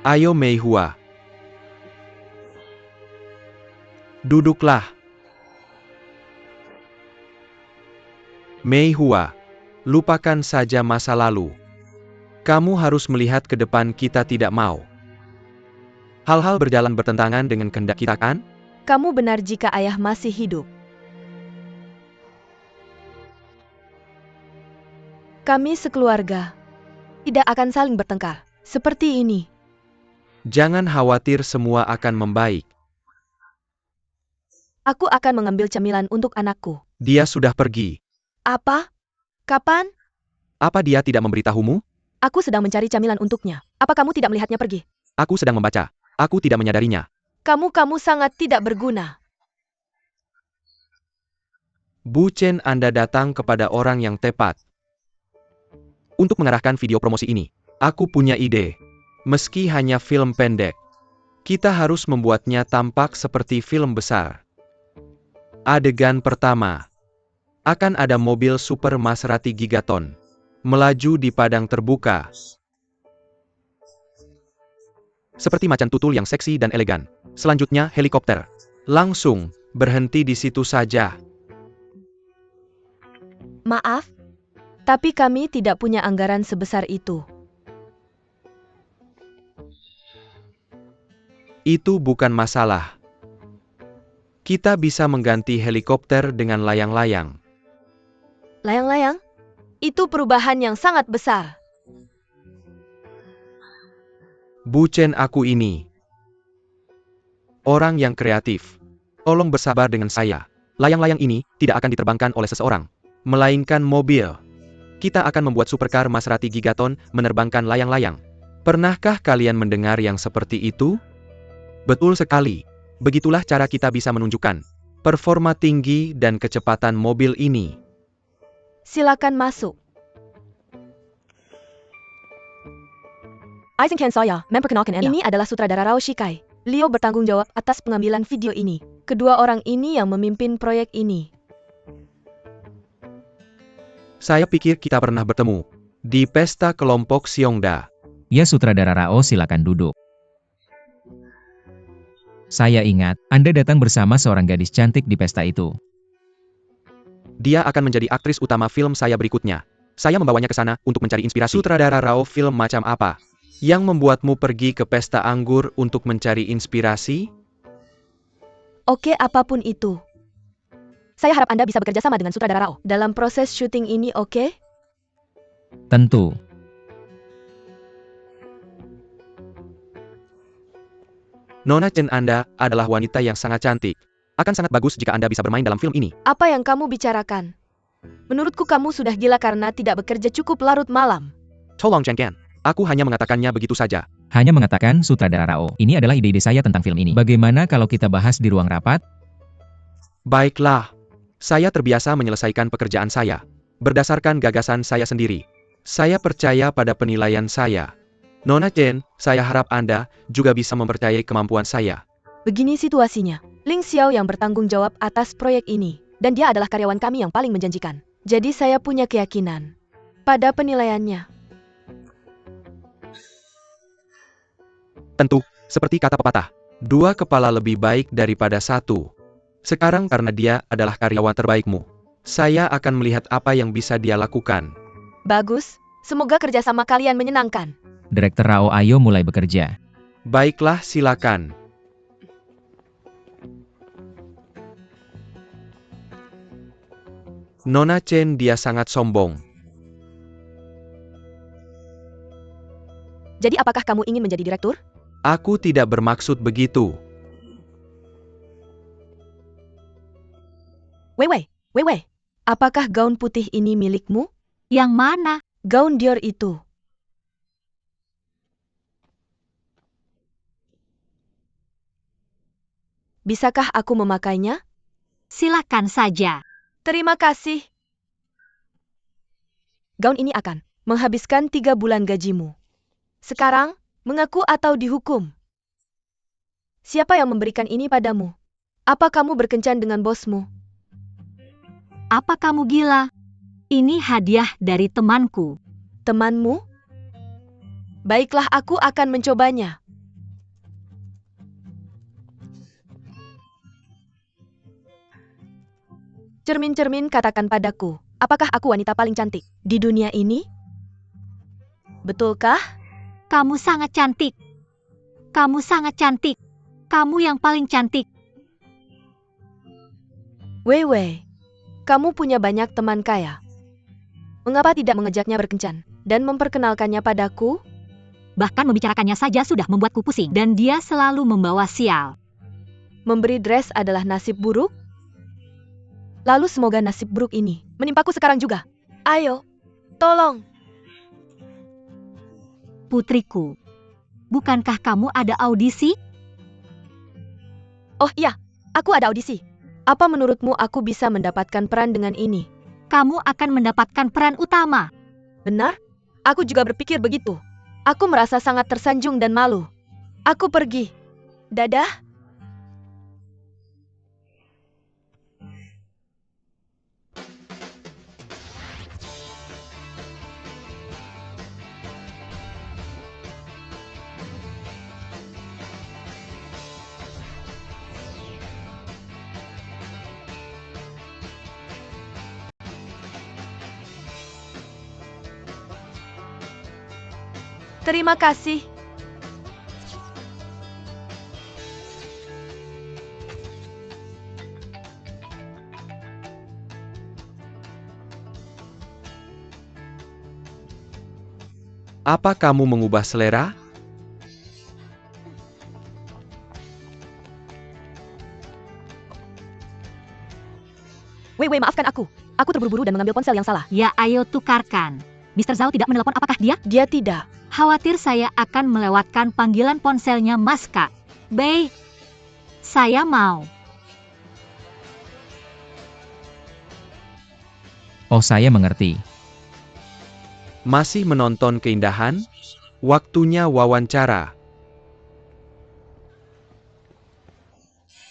Ayo Mei Hua. Duduklah. Mei Hua, lupakan saja masa lalu. Kamu harus melihat ke depan, kita tidak mau hal-hal berjalan bertentangan dengan kehendak kita, kan? Kamu benar jika ayah masih hidup. Kami sekeluarga tidak akan saling bertengkar seperti ini. Jangan khawatir, semua akan membaik. Aku akan mengambil camilan untuk anakku. Dia sudah pergi. Apa? Kapan? Apa dia tidak memberitahumu? Aku sedang mencari camilan untuknya. Apa kamu tidak melihatnya pergi? Aku sedang membaca. Aku tidak menyadarinya. Kamu sangat tidak berguna. Bu Chen, Anda datang kepada orang yang tepat untuk mengarahkan video promosi ini. Aku punya ide. Meski hanya film pendek, kita harus membuatnya tampak seperti film besar. Adegan pertama. Akan ada mobil super Maserati Gigaton melaju di padang terbuka. Seperti macan tutul yang seksi dan elegan. Selanjutnya helikopter. Langsung berhenti di situ saja. Maaf, tapi kami tidak punya anggaran sebesar itu. Itu bukan masalah. Kita bisa mengganti helikopter dengan layang-layang. Layang-layang? Itu perubahan yang sangat besar. Bu Chen, aku ini orang yang kreatif. Tolong bersabar dengan saya. Layang-layang ini tidak akan diterbangkan oleh seseorang, melainkan mobil. Kita akan membuat supercar Maserati Gigaton menerbangkan layang-layang. Pernahkah kalian mendengar yang seperti itu? Betul sekali. Begitulah cara kita bisa menunjukkan performa tinggi dan kecepatan mobil ini. Silakan masuk. Ini adalah sutradara Rao Shikai. Beliau bertanggung jawab atas pengambilan video ini. Kedua orang ini yang memimpin proyek ini. Saya pikir kita pernah bertemu di pesta kelompok Xiongda. Ya, sutradara Rao, silakan duduk. Saya ingat, Anda datang bersama seorang gadis cantik di pesta itu. Dia akan menjadi aktris utama film saya berikutnya. Saya membawanya ke sana untuk mencari inspirasi. Sutradara Rao, film macam apa yang membuatmu pergi ke pesta anggur untuk mencari inspirasi? Oke, apapun itu. Saya harap Anda bisa bekerja sama dengan sutradara Rao dalam proses syuting ini, oke? Tentu. Nona Chen, Anda adalah wanita yang sangat cantik. Akan sangat bagus jika Anda bisa bermain dalam film ini. Apa yang kamu bicarakan? Menurutku kamu sudah gila karena tidak bekerja cukup larut malam. Tolong Chen, aku hanya mengatakannya begitu saja. Hanya mengatakan, sutradara Rao, ini adalah ide-ide saya tentang film ini. Bagaimana kalau kita bahas di ruang rapat? Baiklah. Saya terbiasa menyelesaikan pekerjaan saya berdasarkan gagasan saya sendiri. Saya percaya pada penilaian saya. Nona Chen, saya harap Anda juga bisa mempercayai kemampuan saya. Begini situasinya. Ling Xiao yang bertanggung jawab atas proyek ini. Dan dia adalah karyawan kami yang paling menjanjikan. Jadi saya punya keyakinan pada penilaiannya. Tentu, seperti kata pepatah, 2 kepala lebih baik daripada 1. Sekarang karena dia adalah karyawan terbaikmu, saya akan melihat apa yang bisa dia lakukan. Bagus, semoga kerjasama kalian menyenangkan. Direktur Rao, ayo mulai bekerja. Baiklah, silakan. Nona Chen, dia sangat sombong. Jadi apakah kamu ingin menjadi direktur? Aku tidak bermaksud begitu. Wei. Apakah gaun putih ini milikmu? Yang mana? Gaun Dior itu. Bisakah aku memakainya? Silakan saja. Terima kasih. Gaun ini akan menghabiskan 3 bulan gajimu. Sekarang, mengaku atau dihukum? Siapa yang memberikan ini padamu? Apa kamu berkencan dengan bosmu? Apa kamu gila? Ini hadiah dari temanku. Temanmu? Baiklah, aku akan mencobanya. Cermin-cermin katakan padaku, apakah aku wanita paling cantik di dunia ini? Betulkah? Kamu sangat cantik. Kamu sangat cantik. Kamu yang paling cantik. Wei Wei, kamu punya banyak teman kaya. Mengapa tidak mengejaknya berkencan dan memperkenalkannya padaku? Bahkan membicarakannya saja sudah membuatku pusing. Dan dia selalu membawa sial. Memberi dress adalah nasib buruk? Lalu semoga nasib buruk ini menimpaku sekarang juga. Ayo, tolong. Putriku, bukankah kamu ada audisi? Oh iya, aku ada audisi. Apa menurutmu aku bisa mendapatkan peran dengan ini? Kamu akan mendapatkan peran utama. Benar? Aku juga berpikir begitu. Aku merasa sangat tersanjung dan malu. Aku pergi. Dadah. Terima kasih. Apa kamu mengubah selera? Wei Wei, maafkan aku. Aku terburu-buru dan mengambil ponsel yang salah. Ya, ayo tukarkan. Mr. Zhao tidak menelepon, apakah dia? Dia tidak. Khawatir saya akan melewatkan panggilan ponselnya Mas Kak. Bei, saya mau. Oh, saya mengerti. Masih menonton keindahan? Waktunya wawancara.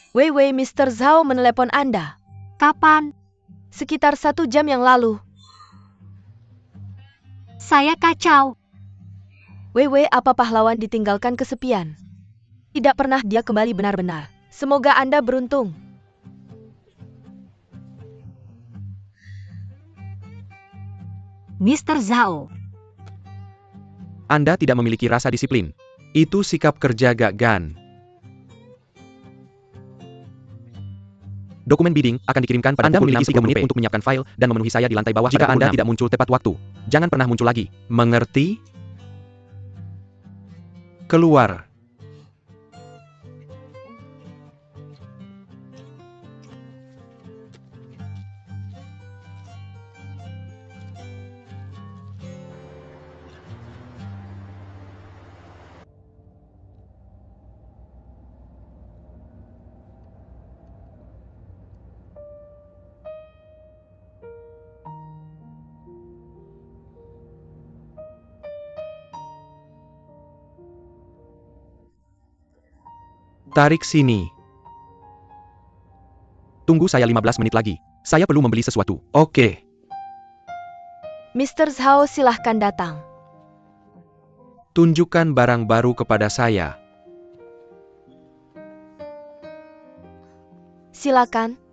Wei Wei, Mr. Zhao menelepon Anda. Kapan? Sekitar 1 jam yang lalu. Saya kacau. Wei Wei, apa pahlawan ditinggalkan kesepian? Tidak pernah dia kembali benar-benar. Semoga Anda beruntung. Mr. Zhao, Anda tidak memiliki rasa disiplin. Itu sikap kerja Gagan. Dokumen bidding akan dikirimkan pada Anda memiliki 3 menit untuk menyiapkan file dan memenuhi saya di lantai bawah jika Anda tidak muncul tepat waktu. Jangan pernah muncul lagi. Mengerti? Keluar. Tarik sini. Tunggu saya 15 menit lagi. Saya perlu membeli sesuatu. Oke. Mr. Zhao, silahkan datang. Tunjukkan barang baru kepada saya. Silakan.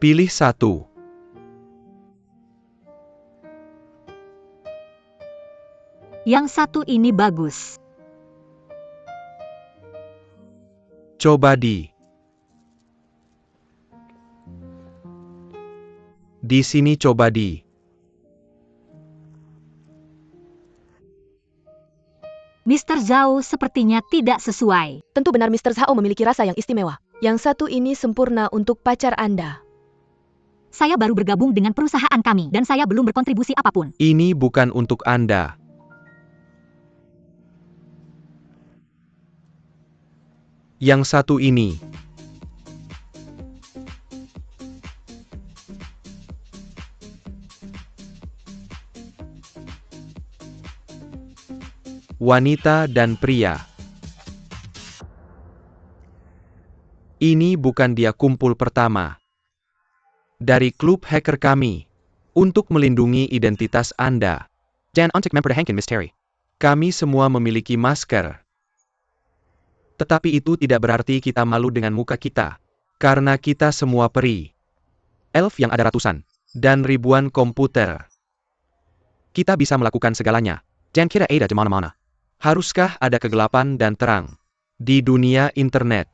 Pilih satu. yang satu ini bagus. Coba di sini coba di. Mr. Zhao sepertinya tidak sesuai. Tentu benar Mr. Zhao memiliki rasa yang istimewa. Yang satu ini sempurna untuk pacar Anda. Saya baru bergabung dengan perusahaan kami, dan saya belum berkontribusi apapun. Ini bukan untuk Anda. Yang satu ini. Wanita dan pria. Ini bukan dia kumpul pertama dari klub hacker kami untuk melindungi identitas Anda. Dan untuk mempertahankan misteri, kami semua memiliki masker. Tetapi itu tidak berarti kita malu dengan muka kita, karena kita semua peri. Elf yang ada ratusan dan ribuan komputer. Kita bisa melakukan segalanya, dan kita ada di mana-mana. Haruskah ada kegelapan dan terang di dunia internet?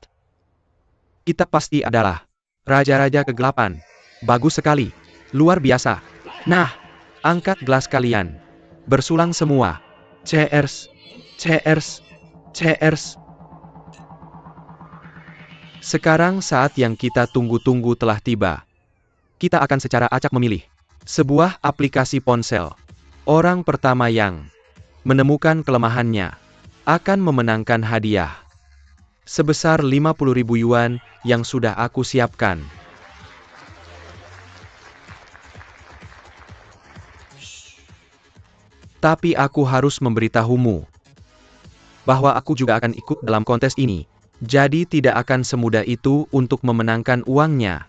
Kita pasti adalah raja-raja kegelapan. Bagus sekali. Luar biasa. Nah, angkat gelas kalian. Bersulang semua. Cheers. Cheers. Cheers. Sekarang saat yang kita tunggu-tunggu telah tiba. Kita akan secara acak memilih sebuah aplikasi ponsel. Orang pertama yang menemukan kelemahannya akan memenangkan hadiah sebesar 50.000 yuan yang sudah aku siapkan. Tapi aku harus memberitahumu bahwa aku juga akan ikut dalam kontes ini. Jadi tidak akan semudah itu untuk memenangkan uangnya.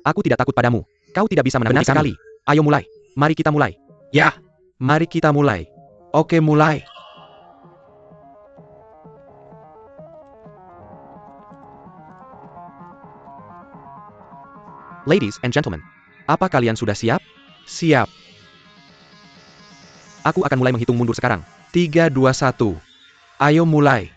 Aku tidak takut padamu. Kau tidak bisa menangani sekali. Ayo mulai. Mari kita mulai. Ya. Mari kita mulai. Oke, mulai. Ladies and gentlemen, apa kalian sudah siap? Siap. Aku akan mulai menghitung mundur sekarang. 3, 2, 1. Ayo mulai.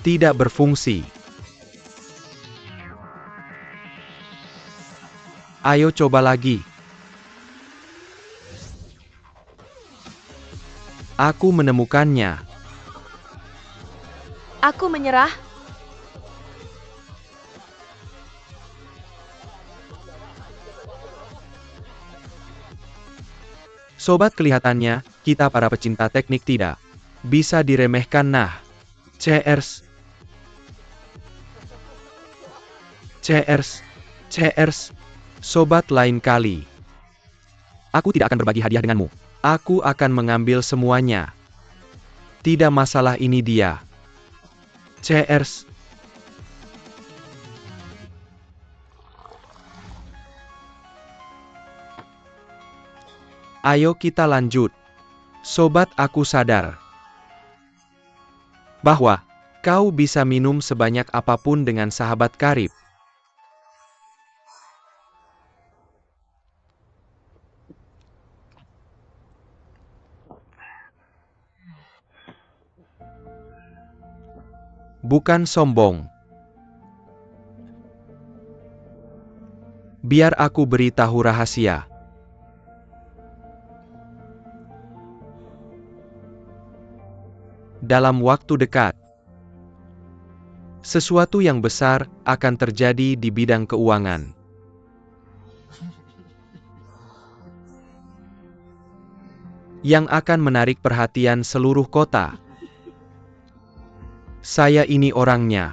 Tidak berfungsi. Ayo coba lagi. Aku menemukannya. Aku menyerah. Sobat, kelihatannya, kita para pecinta teknik tidak bisa diremehkan. Nah, cheers. Cheers. Cheers. Sobat, lain kali aku tidak akan berbagi hadiah denganmu. Aku akan mengambil semuanya. Tidak masalah, ini dia. Cheers. Ayo kita lanjut. Sobat, aku sadar bahwa kau bisa minum sebanyak apapun dengan sahabat karib. Bukan sombong. Biar aku beritahu rahasia. Dalam waktu dekat, sesuatu yang besar akan terjadi di bidang keuangan. Yang akan menarik perhatian seluruh kota. Saya ini orangnya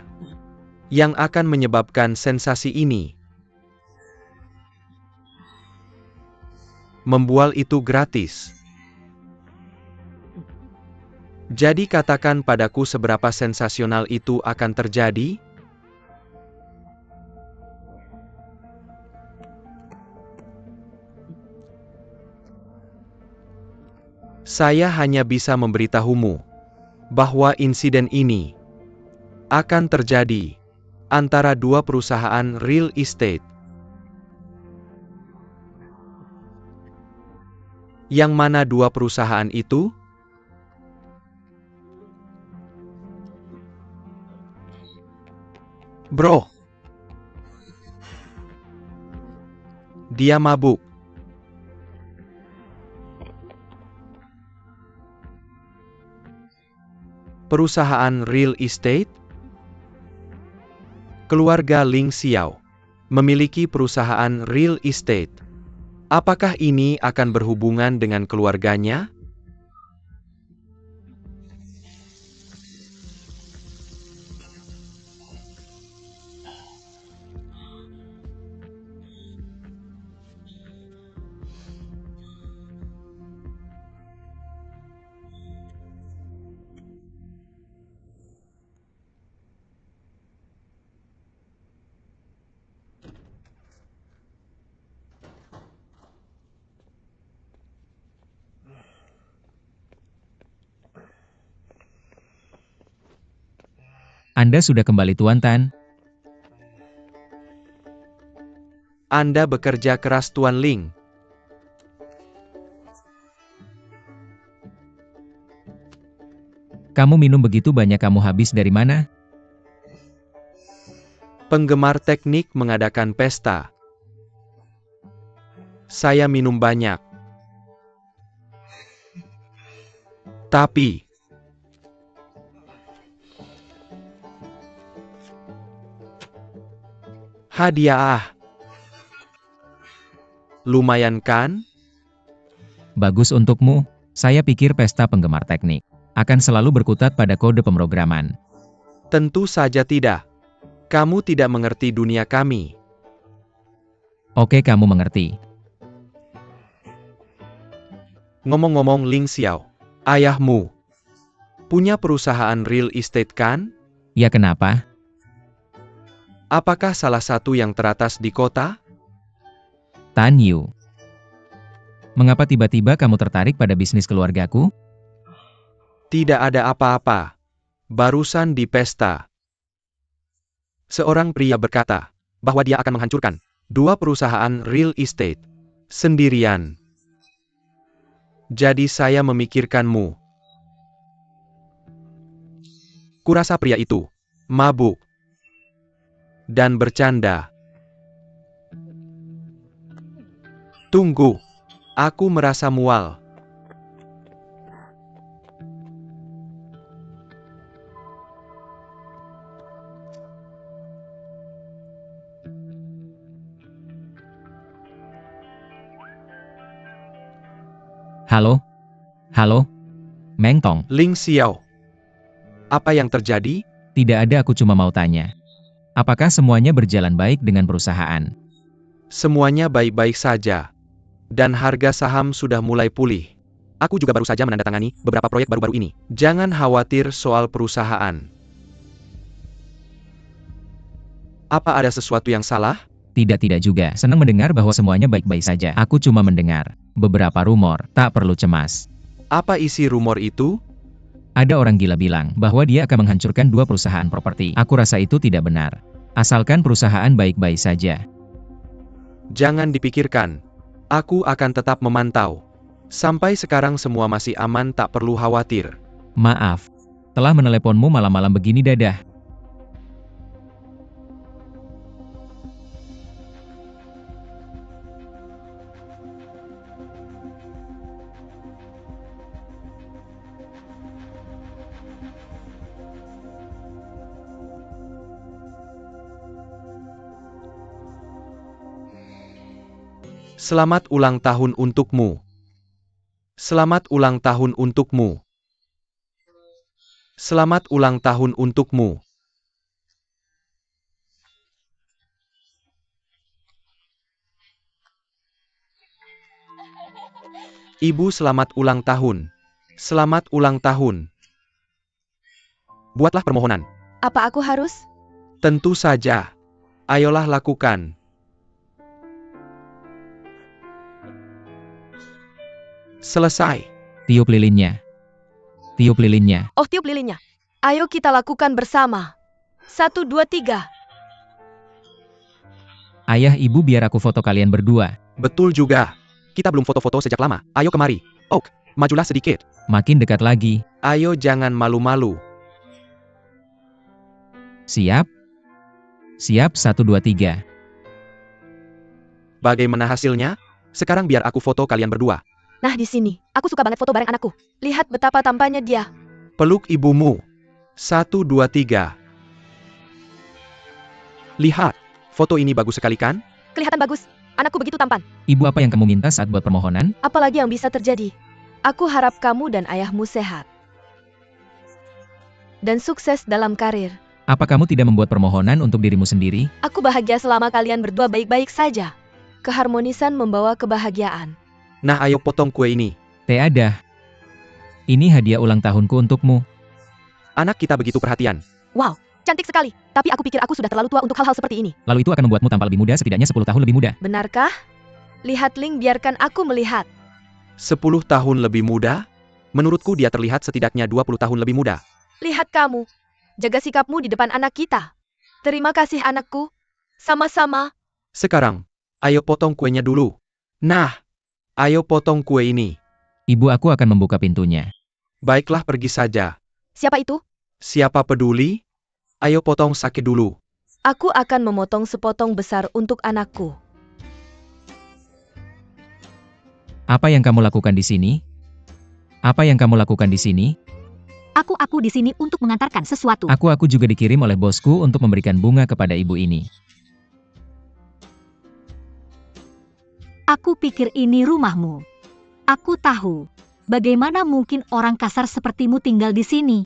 yang akan menyebabkan sensasi ini. Membual itu gratis. Jadi katakan padaku seberapa sensasional itu akan terjadi? Saya hanya bisa memberitahumu bahwa insiden ini akan terjadi antara dua perusahaan real estate. Yang mana dua perusahaan itu? Bro, dia mabuk. Perusahaan real estate? Keluarga Ling Xiao memiliki perusahaan real estate. Apakah ini akan berhubungan dengan keluarganya? Anda sudah kembali Tuan Tan. Anda bekerja keras Tuan Ling. Kamu minum begitu banyak, kamu habis dari mana? Penggemar teknik mengadakan pesta. Saya minum banyak. Tapi hadiah. Lumayan kan? Bagus untukmu. Saya pikir pesta penggemar teknik akan selalu berkutat pada kode pemrograman. Tentu saja tidak. Kamu tidak mengerti dunia kami. Oke, kamu mengerti. Ngomong-ngomong Ling Xiao, ayahmu punya perusahaan real estate kan? Ya, kenapa? Apakah salah satu yang teratas di kota? Tan Yu. Mengapa tiba-tiba kamu tertarik pada bisnis keluargaku? Tidak ada apa-apa. Barusan di pesta, seorang pria berkata bahwa dia akan menghancurkan 2 perusahaan real estate sendirian. Jadi saya memikirkanmu. Kurasa pria itu mabuk dan bercanda. Tunggu, aku merasa mual. Halo? Halo? Meng Tong. Ling Xiao, apa yang terjadi? Tidak ada, aku cuma mau tanya. Apakah semuanya berjalan baik dengan perusahaan? Semuanya baik-baik saja. Dan harga saham sudah mulai pulih. Aku juga baru saja menandatangani beberapa proyek baru-baru ini. Jangan khawatir soal perusahaan. Apa ada sesuatu yang salah? Tidak juga. Senang mendengar bahwa semuanya baik-baik saja. Aku cuma mendengar beberapa rumor, tak perlu cemas. Apa isi rumor itu? Ada orang gila bilang bahwa dia akan menghancurkan 2 perusahaan properti. Aku rasa itu tidak benar. Asalkan perusahaan baik-baik saja. Jangan dipikirkan. Aku akan tetap memantau. Sampai sekarang semua masih aman, tak perlu khawatir. Maaf. Telah meneleponmu malam-malam begini, dadah. Selamat ulang tahun untukmu. Selamat ulang tahun untukmu. Selamat ulang tahun untukmu. Ibu, selamat ulang tahun. Selamat ulang tahun. Buatlah permohonan. Apa aku harus? Tentu saja. Ayolah lakukan. Selesai. Tiup lilinnya. Tiup lilinnya. Oh, tiup lilinnya. Ayo kita lakukan bersama. 1, 2, 3. Ayah, ibu, biar aku foto kalian berdua. Betul juga. Kita belum foto-foto sejak lama. Ayo kemari. Oak, majulah sedikit. Makin dekat lagi. Ayo jangan malu-malu. Siap? Siap, 1, 2, 3. Bagaimana hasilnya? Sekarang biar aku foto kalian berdua. Nah, di sini. Aku suka banget foto bareng anakku. Lihat betapa tampaknya dia. Peluk ibumu. 1, 2, 3. Lihat, foto ini bagus sekali kan? Kelihatan bagus. Anakku begitu tampan. Ibu, apa yang kamu minta saat buat permohonan? Apalagi yang bisa terjadi? Aku harap kamu dan ayahmu sehat. Dan sukses dalam karir. Apa kamu tidak membuat permohonan untuk dirimu sendiri? Aku bahagia selama kalian berdua baik-baik saja. Keharmonisan membawa kebahagiaan. Nah, ayo potong kue ini. Tiada. Ini hadiah ulang tahunku untukmu. Anak kita begitu perhatian. Wow, cantik sekali. Tapi aku pikir aku sudah terlalu tua untuk hal-hal seperti ini. Lalu itu akan membuatmu tampak lebih muda, setidaknya 10 tahun lebih muda. Benarkah? Lihat Ling, biarkan aku melihat. 10 tahun lebih muda? Menurutku dia terlihat setidaknya 20 tahun lebih muda. Lihat kamu. Jaga sikapmu di depan anak kita. Terima kasih anakku. Sama-sama. Sekarang, ayo potong kuenya dulu. Nah, ayo potong kue ini. Ibu, aku akan membuka pintunya. Baiklah, pergi saja. Siapa itu? Siapa peduli? Ayo potong sakit dulu. Aku akan memotong sepotong besar untuk anakku. Apa yang kamu lakukan di sini? Apa yang kamu lakukan di sini? Aku di sini untuk mengantarkan sesuatu. Aku juga dikirim oleh bosku untuk memberikan bunga kepada ibu ini. Aku pikir ini rumahmu. Aku tahu. Bagaimana mungkin orang kasar sepertimu tinggal di sini?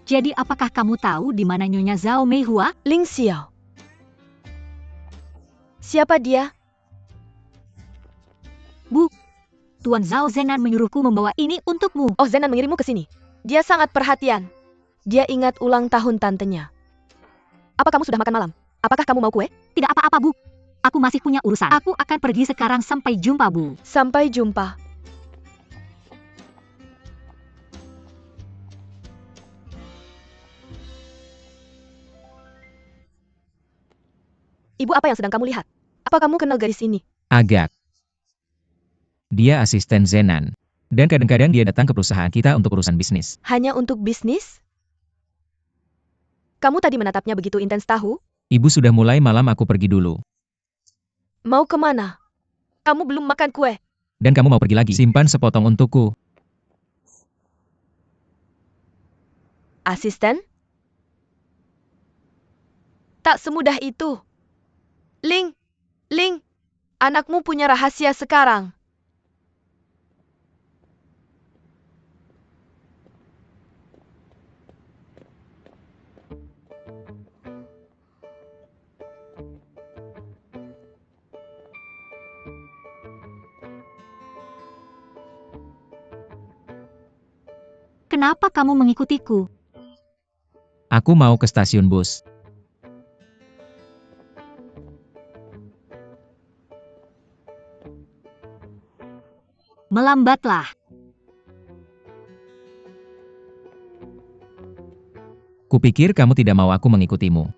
Jadi apakah kamu tahu di mana Nyonya Zhao Meihua? Ling Xiao. Siapa dia? Bu, Tuan Zhao Zenan menyuruhku membawa ini untukmu. Oh, Zenan mengirimmu ke sini. Dia sangat perhatian. Dia ingat ulang tahun tantenya. Apa kamu sudah makan malam? Apakah kamu mau kue? Tidak apa-apa, Bu. Aku masih punya urusan. Aku akan pergi sekarang. Sampai jumpa, Bu. Sampai jumpa. Ibu, apa yang sedang kamu lihat? Apa kamu kenal gadis ini? Agak. Dia asisten Zenan. Dan kadang-kadang dia datang ke perusahaan kita untuk urusan bisnis. Hanya untuk bisnis? Kamu tadi menatapnya begitu intens tahu? Ibu, sudah mulai malam, aku pergi dulu. Mau kemana? Kamu belum makan kue. Dan kamu mau pergi lagi? Simpan sepotong untukku. Asisten? Tak semudah itu. Ling, anakmu punya rahasia sekarang. Kenapa kamu mengikutiku? Aku mau ke stasiun bus. Melambatlah. Kupikir kamu tidak mau aku mengikutimu.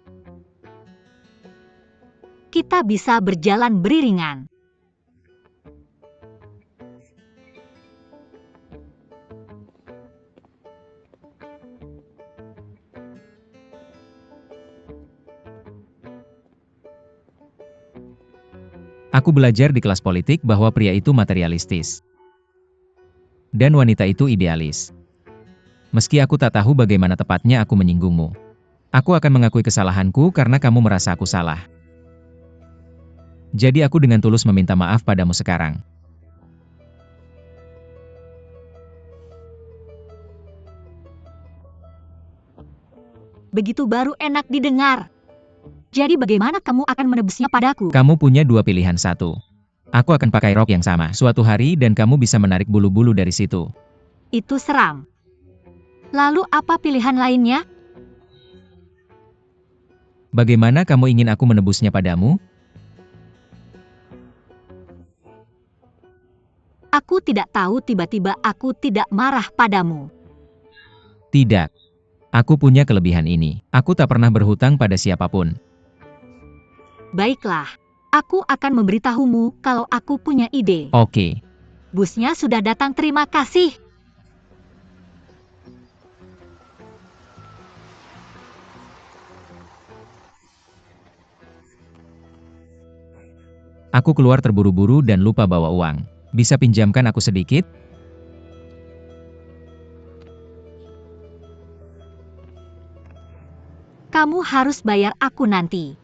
Kita bisa berjalan beriringan. Aku belajar di kelas politik bahwa pria itu materialistis. Dan wanita itu idealis. Meski aku tak tahu bagaimana tepatnya aku menyinggungmu. Aku akan mengakui kesalahanku karena kamu merasa aku salah. Jadi aku dengan tulus meminta maaf padamu sekarang. Begitu baru enak didengar. Jadi bagaimana kamu akan menebusnya padaku? Kamu punya dua pilihan. Satu, aku akan pakai rok yang sama suatu hari dan kamu bisa menarik bulu-bulu dari situ. Itu seram. Lalu apa pilihan lainnya? Bagaimana kamu ingin aku menebusnya padamu? Aku tidak tahu, tiba-tiba aku tidak marah padamu. Tidak. Aku punya kelebihan ini. Aku tak pernah berhutang pada siapapun. Baiklah, aku akan memberitahumu kalau aku punya ide. Oke. Busnya sudah datang, terima kasih. Aku keluar terburu-buru dan lupa bawa uang. Bisa pinjamkan aku sedikit? Kamu harus bayar aku nanti.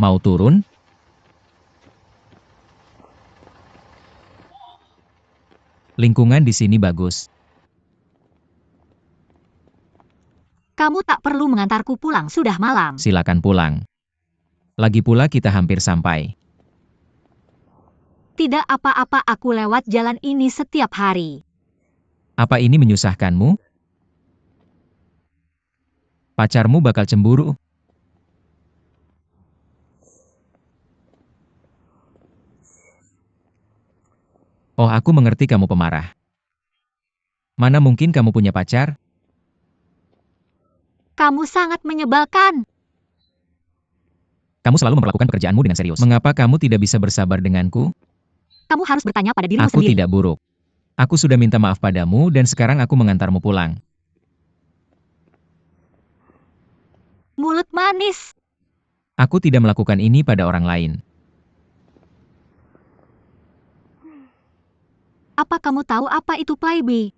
Mau turun? Lingkungan di sini bagus. Kamu tak perlu mengantarku pulang, sudah malam. Silakan pulang. Lagi pula kita hampir sampai. Tidak apa-apa, aku lewat jalan ini setiap hari. Apa ini menyusahkanmu? Pacarmu bakal cemburu. Oh, aku mengerti kamu pemarah. Mana mungkin kamu punya pacar? Kamu sangat menyebalkan. Kamu selalu memperlakukan pekerjaanmu dengan serius. Mengapa kamu tidak bisa bersabar denganku? Kamu harus bertanya pada dirimu Aku sendiri. tidak buruk. Aku sudah minta maaf padamu dan sekarang aku mengantarmu pulang. Mulut manis. Aku tidak melakukan ini pada orang lain. Apa kamu tahu apa itu playboy?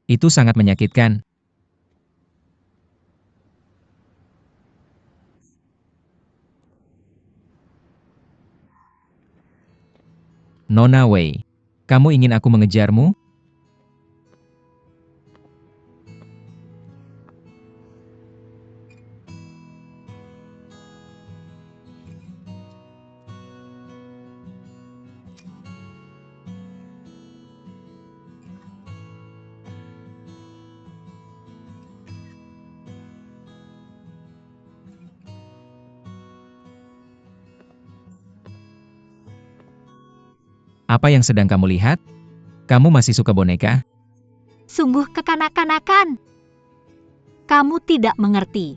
Itu sangat menyakitkan. Nona Wei, kamu ingin aku mengejarmu? Apa yang sedang kamu lihat? Kamu masih suka boneka? Sungguh kekanak-kanakan. Kamu tidak mengerti.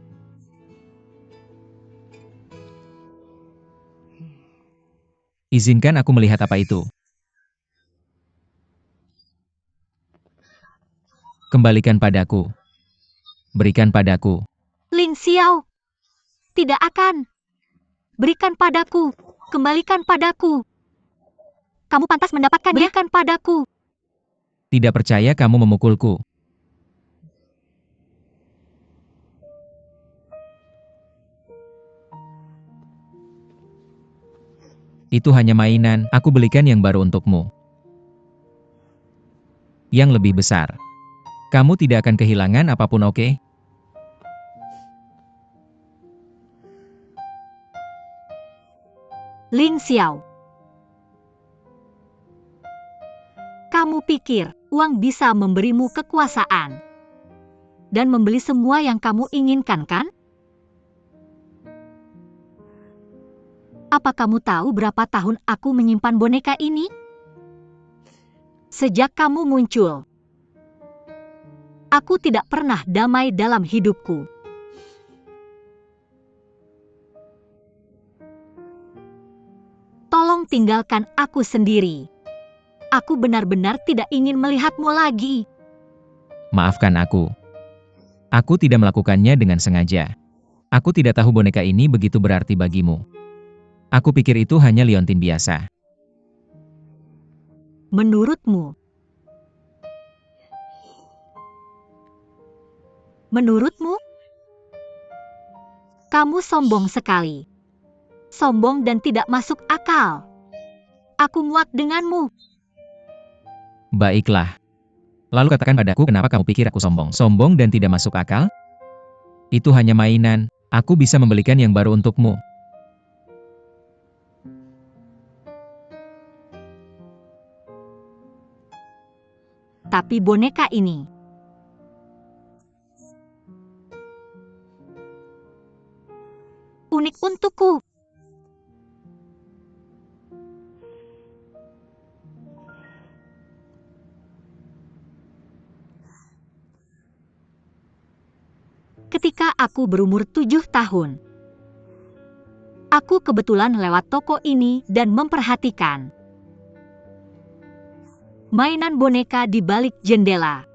Izinkan aku melihat apa itu. Kembalikan padaku. Berikan padaku. Lin Xiao. Tidak akan. Berikan padaku. Kembalikan padaku. Kamu pantas mendapatkannya. Berikan padaku. Tidak percaya kamu memukulku. Itu hanya mainan, aku belikan yang baru untukmu. Yang lebih besar. Kamu tidak akan kehilangan apapun, oke? Lin Xiao. Kamu pikir uang bisa memberimu kekuasaan dan membeli semua yang kamu inginkan, kan? Apa kamu tahu berapa tahun aku menyimpan boneka ini? Sejak kamu muncul, aku tidak pernah damai dalam hidupku. Tolong tinggalkan aku sendiri. Aku benar-benar tidak ingin melihatmu lagi. Maafkan aku. Aku tidak melakukannya dengan sengaja. Aku tidak tahu boneka ini begitu berarti bagimu. Aku pikir itu hanya liontin biasa. Menurutmu, kamu sombong sekali. Sombong dan tidak masuk akal. Aku muak denganmu. Baiklah. Lalu katakan padaku kenapa kamu pikir aku sombong. Sombong dan tidak masuk akal? Itu hanya mainan. Aku bisa membelikan yang baru untukmu. Tapi boneka ini unik untukku. Ketika aku berumur 7 tahun, aku kebetulan lewat toko ini dan memperhatikan mainan boneka di balik jendela.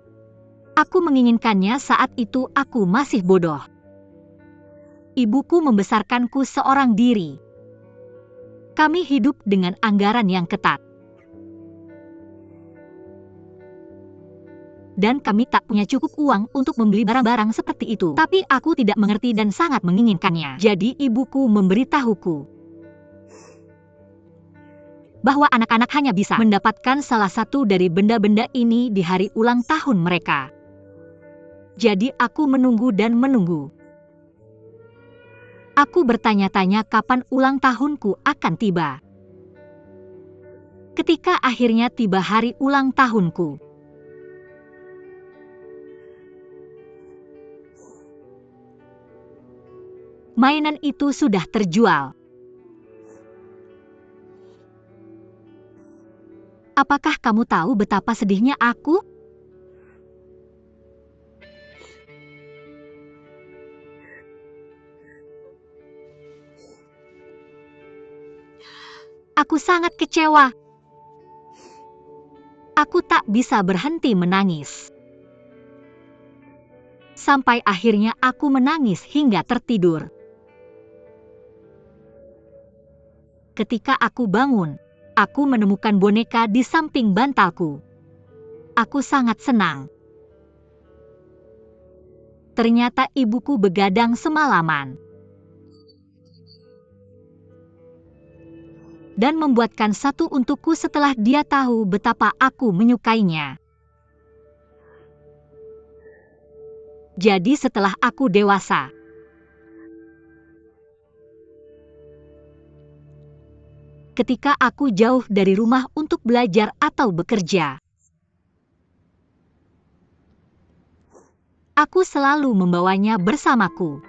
Aku menginginkannya saat itu aku masih bodoh. Ibuku membesarkanku seorang diri. Kami hidup dengan anggaran yang ketat. dan kami tak punya cukup uang untuk membeli barang-barang seperti itu. Tapi aku tidak mengerti dan sangat menginginkannya. Jadi ibuku memberitahuku bahwa anak-anak hanya bisa mendapatkan salah satu dari benda-benda ini di hari ulang tahun mereka. Jadi aku menunggu dan menunggu. Aku bertanya-tanya kapan ulang tahunku akan tiba. Ketika akhirnya tiba hari ulang tahunku, mainan itu sudah terjual. Apakah kamu tahu betapa sedihnya aku? Aku sangat kecewa. Aku tak bisa berhenti menangis. Sampai akhirnya aku menangis hingga tertidur. Ketika aku bangun, aku menemukan boneka di samping bantalku. Aku sangat senang. Ternyata ibuku begadang semalaman dan membuatkan satu untukku setelah dia tahu betapa aku menyukainya. Jadi setelah aku dewasa, ketika aku jauh dari rumah untuk belajar atau bekerja, aku selalu membawanya bersamaku.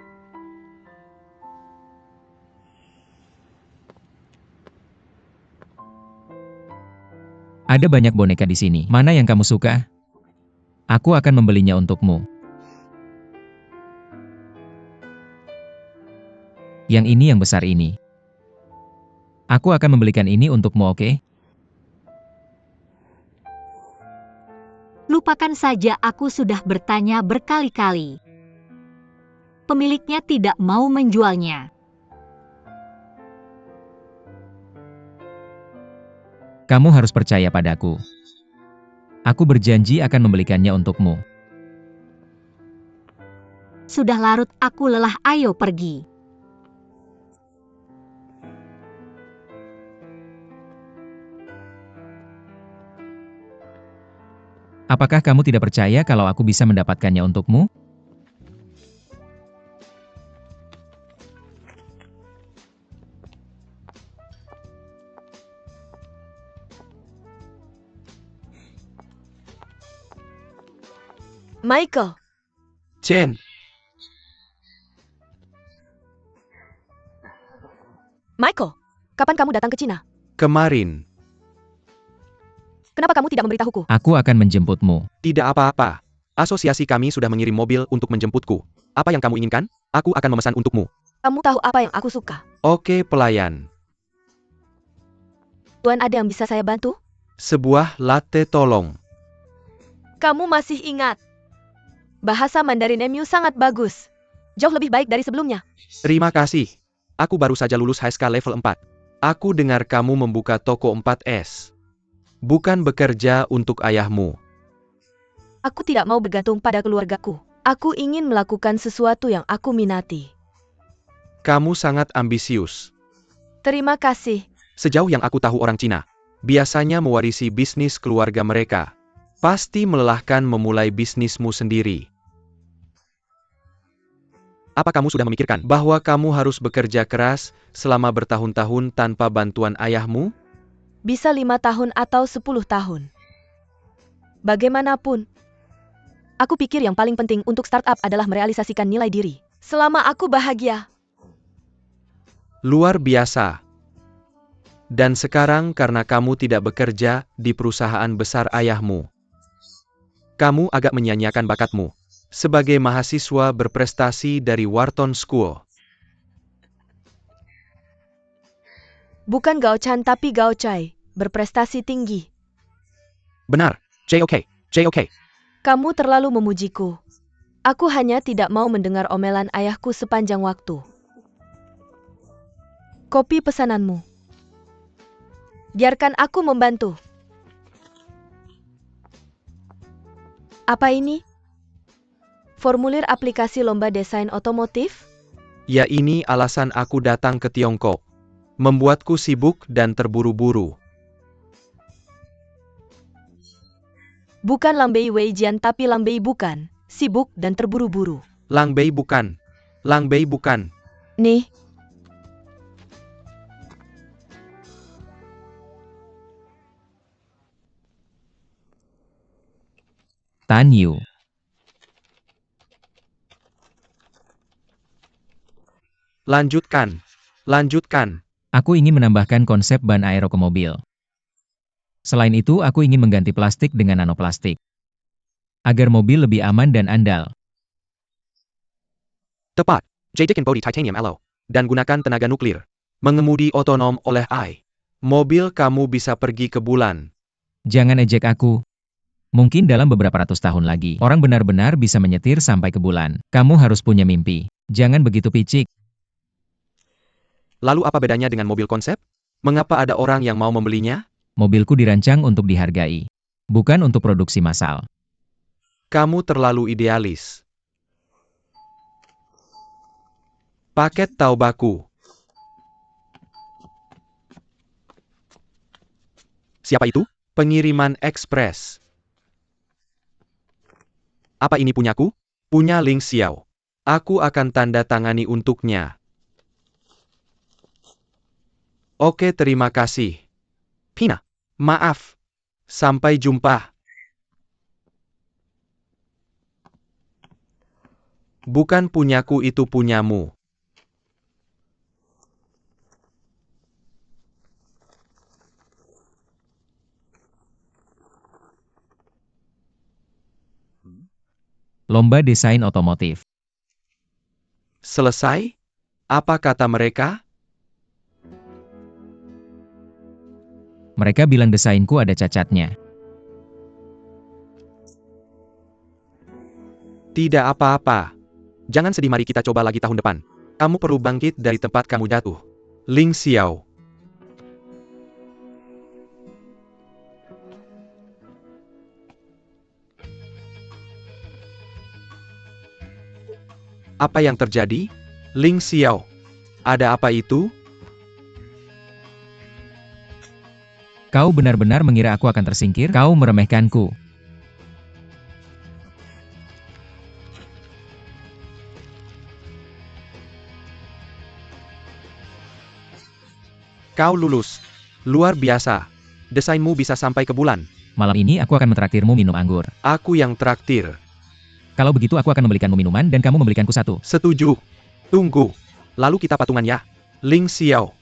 Ada banyak boneka di sini. Mana yang kamu suka? Aku akan membelinya untukmu. Yang ini yang besar ini. Aku akan membelikan ini untukmu, oke? Lupakan saja, aku sudah bertanya berkali-kali. Pemiliknya tidak mau menjualnya. Kamu harus percaya padaku. Aku berjanji akan membelikannya untukmu. Sudah larut, aku lelah, ayo pergi. Apakah kamu tidak percaya kalau aku bisa mendapatkannya untukmu? Michael, Chen, Michael, kapan kamu datang ke Cina? kemarin. Kenapa kamu tidak memberitahuku? Aku akan menjemputmu. Tidak apa-apa. Asosiasi kami sudah mengirim mobil untuk menjemputku. Apa yang kamu inginkan? Aku akan memesan untukmu. Kamu tahu apa yang aku suka? Oke, pelayan. Tuan, ada yang bisa saya bantu? Sebuah latte tolong. Kamu masih ingat? Bahasa Mandarin MU sangat bagus. Jauh lebih baik dari sebelumnya. Terima kasih. Aku baru saja lulus HSK level 4. Aku dengar kamu membuka toko 4S. Bukan bekerja untuk ayahmu. Aku tidak mau bergantung pada keluargaku. Aku ingin melakukan sesuatu yang aku minati. Kamu sangat ambisius. Terima kasih. Sejauh yang aku tahu orang Cina, biasanya mewarisi bisnis keluarga mereka. Pasti melelahkan memulai bisnismu sendiri. Apa kamu sudah memikirkan bahwa kamu harus bekerja keras selama bertahun-tahun tanpa bantuan ayahmu? Bisa 5 tahun atau 10 tahun. Bagaimanapun, aku pikir yang paling penting untuk startup adalah merealisasikan nilai diri. Selama aku bahagia. Luar biasa. Dan sekarang karena kamu tidak bekerja di perusahaan besar ayahmu, kamu agak menyia-nyiakan bakatmu sebagai mahasiswa berprestasi dari Wharton School. Bukan Gao Chan tapi Gao Chai, berprestasi tinggi. Benar, JOK. Kamu terlalu memujiku. Aku hanya tidak mau mendengar omelan ayahku sepanjang waktu. Kopi pesananmu. Biarkan aku membantu. Apa ini? Formulir aplikasi lomba desain otomotif? Ya, ini alasan aku datang ke Tiongkok. Membuatku sibuk dan terburu-buru. Bukan Langbei Weijian tapi Langbei bukan. Sibuk dan terburu-buru. Langbei bukan. Langbei bukan. Nih, Tan Yu. Lanjutkan. Lanjutkan. Aku ingin menambahkan konsep ban aero ke mobil. Selain itu, aku ingin mengganti plastik dengan nanoplastik. Agar mobil lebih aman dan andal. Tepat. Jadikan bodi titanium alloy. Dan gunakan tenaga nuklir. Mengemudi otonom oleh AI. Mobil kamu bisa pergi ke bulan. Jangan ejek aku. Mungkin dalam beberapa ratus tahun lagi, orang benar-benar bisa menyetir sampai ke bulan. Kamu harus punya mimpi. Jangan begitu picik. Lalu apa bedanya dengan mobil konsep? Mengapa ada orang yang mau membelinya? Mobilku dirancang untuk dihargai. Bukan untuk produksi massal. Kamu terlalu idealis. Paket taubaku. Siapa itu? Pengiriman ekspres. Apa ini punyaku? Punya Ling Xiao. Aku akan tanda tangani untuknya. Oke, terima kasih. Pina, maaf. Sampai jumpa. Bukan punyaku, itu punyamu. Lomba desain otomotif. Selesai? Apa kata mereka? Mereka bilang desainku ada cacatnya. Tidak apa-apa. Jangan sedih, mari kita coba lagi tahun depan. Kamu perlu bangkit dari tempat kamu jatuh. Ling Xiao. Apa yang terjadi? Ling Xiao. Ada apa itu? Kau benar-benar mengira aku akan tersingkir? Kau meremehkanku. Kau lulus. Luar biasa. Desainmu bisa sampai ke bulan. Malam ini aku akan mentraktirmu minum anggur. Aku yang traktir. Kalau begitu aku akan membelikanmu minuman dan kamu membelikanku satu. Setuju. Tunggu. Lalu kita patungan ya. Ling Xiao.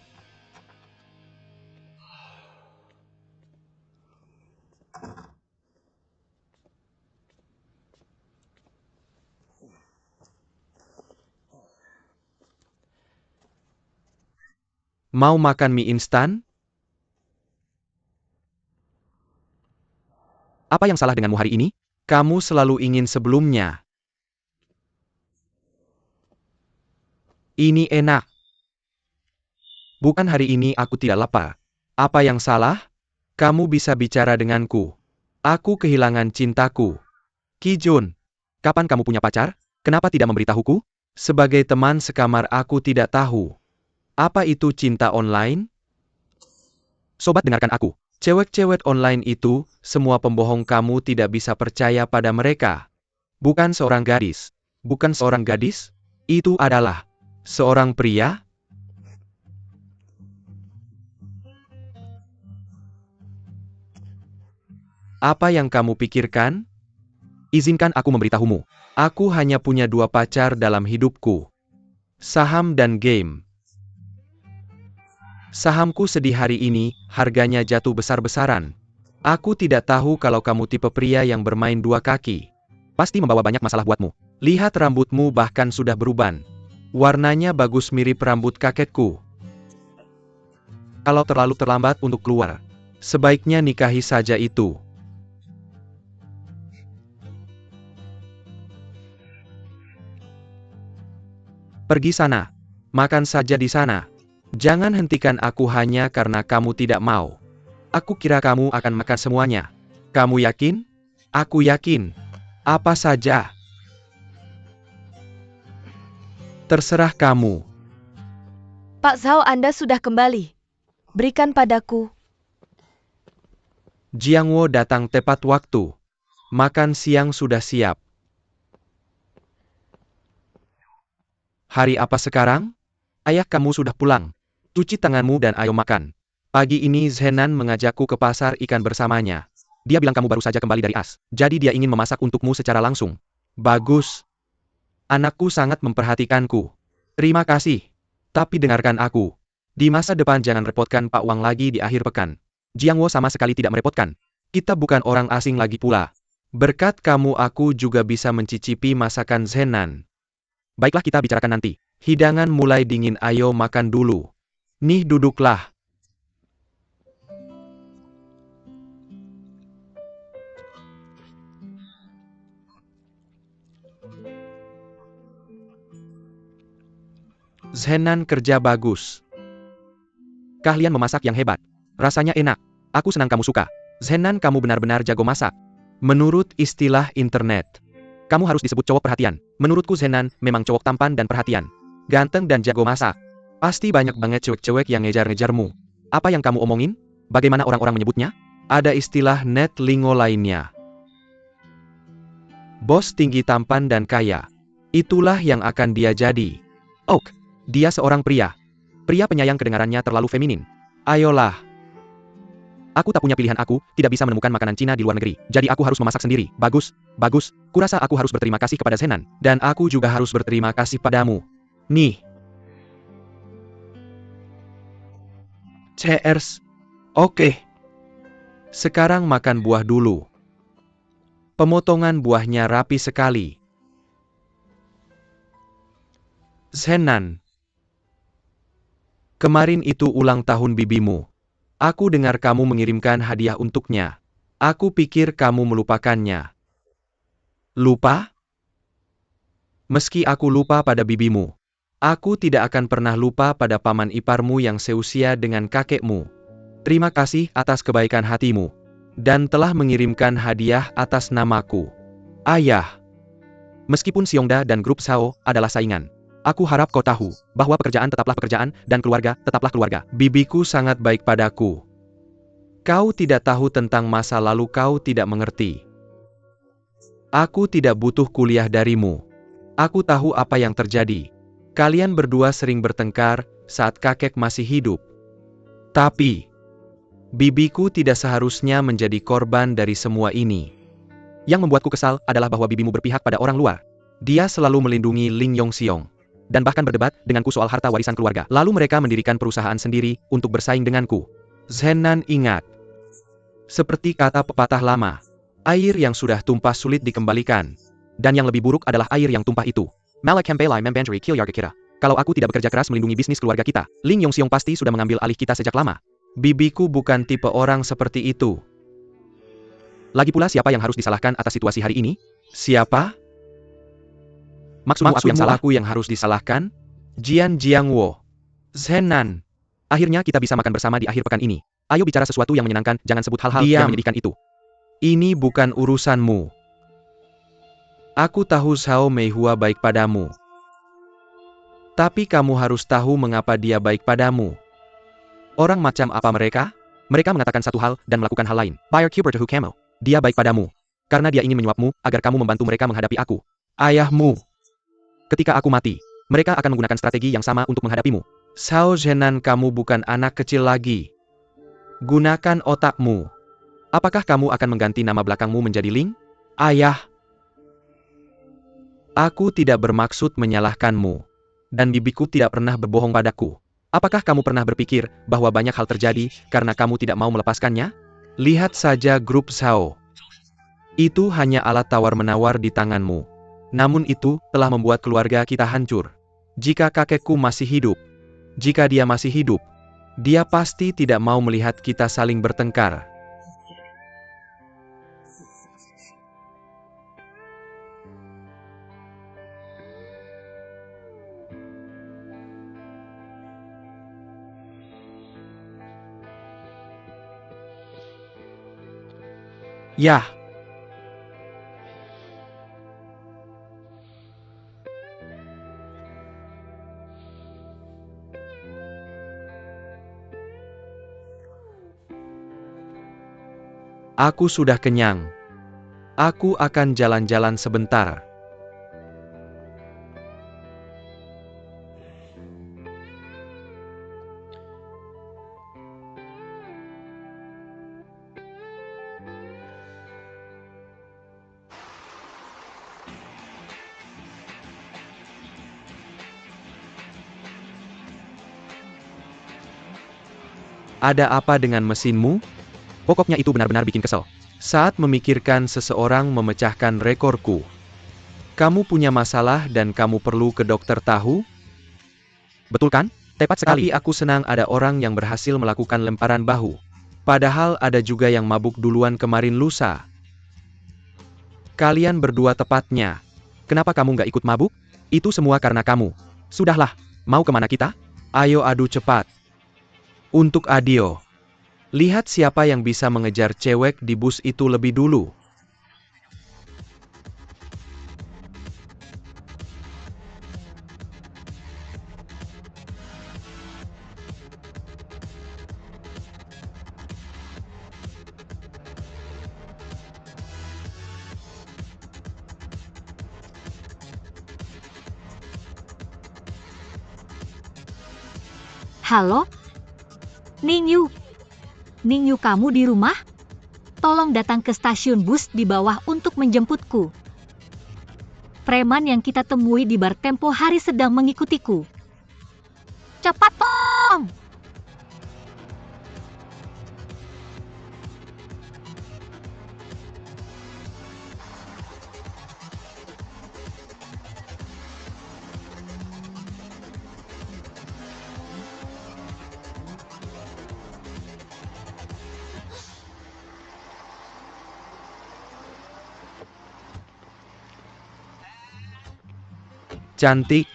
Mau makan mie instan? Apa yang salah denganmu hari ini? Kamu selalu ingin sebelumnya. Ini enak. Bukan hari ini aku tidak lapar. Apa yang salah? Kamu bisa bicara denganku. Aku kehilangan cintaku. Ki Jun, kapan kamu punya pacar? Kenapa tidak memberitahuku? Sebagai teman sekamar aku tidak tahu. Apa itu cinta online? Sobat, dengarkan aku. Cewek-cewek online itu, semua pembohong, kamu tidak bisa percaya pada mereka. Bukan seorang gadis. Bukan seorang gadis. Itu adalah seorang pria. Apa yang kamu pikirkan? Izinkan aku memberitahumu. Aku hanya punya 2 pacar dalam hidupku. Saham dan game. Sahamku sedih hari ini, harganya jatuh besar-besaran. Aku tidak tahu kalau kamu tipe pria yang bermain 2 kaki. Pasti membawa banyak masalah buatmu. Lihat rambutmu bahkan sudah beruban. Warnanya bagus, mirip rambut kakekku. Kalau terlalu terlambat untuk keluar, sebaiknya nikahi saja itu. Pergi sana. Makan saja di sana. Jangan hentikan aku hanya karena kamu tidak mau. Aku kira kamu akan makan semuanya. Kamu yakin? Aku yakin. Apa saja. Terserah kamu. Pak Zhao, Anda sudah kembali. Berikan padaku. Jiang Wo datang tepat waktu. Makan siang sudah siap. Hari apa sekarang? Ayah kamu sudah pulang. Cuci tanganmu dan ayo makan. Pagi ini Zenan mengajakku ke pasar ikan bersamanya. Dia bilang kamu baru saja kembali dari AS. Jadi dia ingin memasak untukmu secara langsung. Bagus. Anakku sangat memperhatikanku. Terima kasih. Tapi dengarkan aku. Di masa depan jangan repotkan Pak Wang lagi di akhir pekan. Jiang Wo sama sekali tidak merepotkan. Kita bukan orang asing lagi pula. Berkat kamu aku juga bisa mencicipi masakan Zenan. Baiklah kita bicarakan nanti. Hidangan mulai dingin, ayo makan dulu. Nih duduklah. Zenan kerja bagus. Kalian memasak yang hebat. Rasanya enak. Aku senang kamu suka. Zenan, kamu benar-benar jago masak. Menurut istilah internet, kamu harus disebut cowok perhatian. Menurutku Zenan memang cowok tampan dan perhatian. Ganteng dan jago masak. Pasti banyak banget cewek-cewek yang ngejar-ngejarmu. Apa yang kamu omongin? Bagaimana orang-orang menyebutnya? Ada istilah net lingo lainnya. Bos tinggi, tampan dan kaya. Itulah yang akan dia jadi. Oh, dia seorang pria. Pria penyayang, kedengarannya terlalu feminin. Ayolah. Aku tak punya pilihan, aku tidak bisa menemukan makanan Cina di luar negeri. Jadi aku harus memasak sendiri. Bagus, bagus. Kurasa aku harus berterima kasih kepada Zenan. Dan aku juga harus berterima kasih padamu. Nih. Cheers. Oke. Sekarang makan buah dulu. Pemotongan buahnya rapi sekali. Zenan. Kemarin itu ulang tahun bibimu. Aku dengar kamu mengirimkan hadiah untuknya. Aku pikir kamu melupakannya. Lupa? Meski aku lupa pada bibimu, aku tidak akan pernah lupa pada paman iparmu yang seusia dengan kakekmu. Terima kasih atas kebaikan hatimu. Dan telah mengirimkan hadiah atas namaku. Ayah. Meskipun Xiongda dan grup Sao adalah saingan, aku harap kau tahu bahwa pekerjaan tetaplah pekerjaan dan keluarga tetaplah keluarga. Bibiku sangat baik padaku. Kau tidak tahu tentang masa lalu, kau tidak mengerti. Aku tidak butuh kuliah darimu. Aku tahu apa yang terjadi. Kalian berdua sering bertengkar saat kakek masih hidup. Tapi, bibiku tidak seharusnya menjadi korban dari semua ini. Yang membuatku kesal adalah bahwa bibimu berpihak pada orang luar. Dia selalu melindungi Ling Yongxiong. Dan bahkan berdebat denganku soal harta warisan keluarga. Lalu mereka mendirikan perusahaan sendiri untuk bersaing denganku. Zenan ingat. Seperti kata pepatah lama, air yang sudah tumpah sulit dikembalikan. Dan yang lebih buruk adalah air yang tumpah itu. Malakambelai membantri Kilyarga kita. Kalau aku tidak bekerja keras melindungi bisnis keluarga kita, Ling Yongxiong pasti sudah mengambil alih kita sejak lama. Bibiku bukan tipe orang seperti itu. Lagi pula siapa yang harus disalahkan atas situasi hari ini? Siapa? Maksudmu aku yang harus disalahkan? Jiang Wo. Zenan. Akhirnya kita bisa makan bersama di akhir pekan ini. Ayo bicara sesuatu yang menyenangkan, jangan sebut hal-hal yang menyedihkan itu. Ini bukan urusanmu. Aku tahu Zhao Meihua baik padamu. Tapi kamu harus tahu mengapa dia baik padamu. Orang macam apa mereka? Mereka mengatakan satu hal dan melakukan hal lain. Buyer Cuber to Camo. Dia baik padamu. Karena dia ingin menyuapmu, agar kamu membantu mereka menghadapi aku. Ayahmu. Ketika aku mati, mereka akan menggunakan strategi yang sama untuk menghadapimu. Zhao Zenan, kamu bukan anak kecil lagi. Gunakan otakmu. Apakah kamu akan mengganti nama belakangmu menjadi Ling? Ayah. Aku tidak bermaksud menyalahkanmu. Dan bibiku tidak pernah berbohong padaku. Apakah kamu pernah berpikir bahwa banyak hal terjadi karena kamu tidak mau melepaskannya? Lihat saja grup Zhao. Itu hanya alat tawar-menawar di tanganmu. Namun itu telah membuat keluarga kita hancur. Jika kakekku masih hidup, jika dia masih hidup, dia pasti tidak mau melihat kita saling bertengkar. Yah. Aku sudah kenyang. Aku akan jalan-jalan sebentar. Ada apa dengan mesinmu? Pokoknya itu benar-benar bikin kesel. Saat memikirkan seseorang memecahkan rekorku. Kamu punya masalah dan kamu perlu ke dokter tahu? Betul kan? Tepat sekali. Tapi aku senang ada orang yang berhasil melakukan lemparan bahu. Padahal ada juga yang mabuk duluan kemarin lusa. Kalian berdua tepatnya. Kenapa kamu nggak ikut mabuk? Itu semua karena kamu. Sudahlah, mau kemana kita? Ayo adu cepat. Untuk Adio. Lihat siapa yang bisa mengejar cewek di bus itu lebih dulu. Halo? Ningyu. Ningyu, kamu di rumah? Tolong datang ke stasiun bus di bawah untuk menjemputku. Preman yang kita temui di bar tempo hari sedang mengikutiku. Cepat, Tong! Cantik.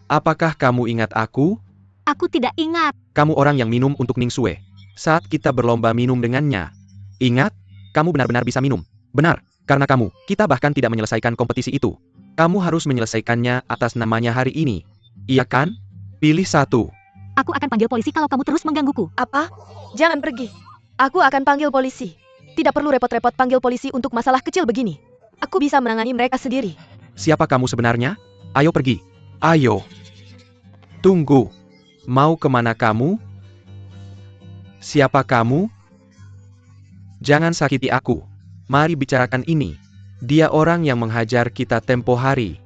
Apakah kamu ingat aku? Aku tidak ingat. Kamu orang yang minum untuk Ningsue. Saat kita berlomba minum dengannya. Ingat? Kamu benar-benar bisa minum. Benar, karena kamu, kita bahkan tidak menyelesaikan kompetisi itu. Kamu harus menyelesaikannya atas namanya hari ini. Iya kan? Pilih satu. Aku akan panggil polisi kalau kamu terus menggangguku. Apa? Jangan pergi. Aku akan panggil polisi. Tidak perlu repot-repot panggil polisi untuk masalah kecil begini. Aku bisa menangani mereka sendiri. Siapa kamu sebenarnya? Ayo pergi. Ayo. Tunggu. Mau kemana kamu? Siapa kamu? Jangan sakiti aku. Mari bicarakan ini. Dia orang yang menghajar kita tempo hari.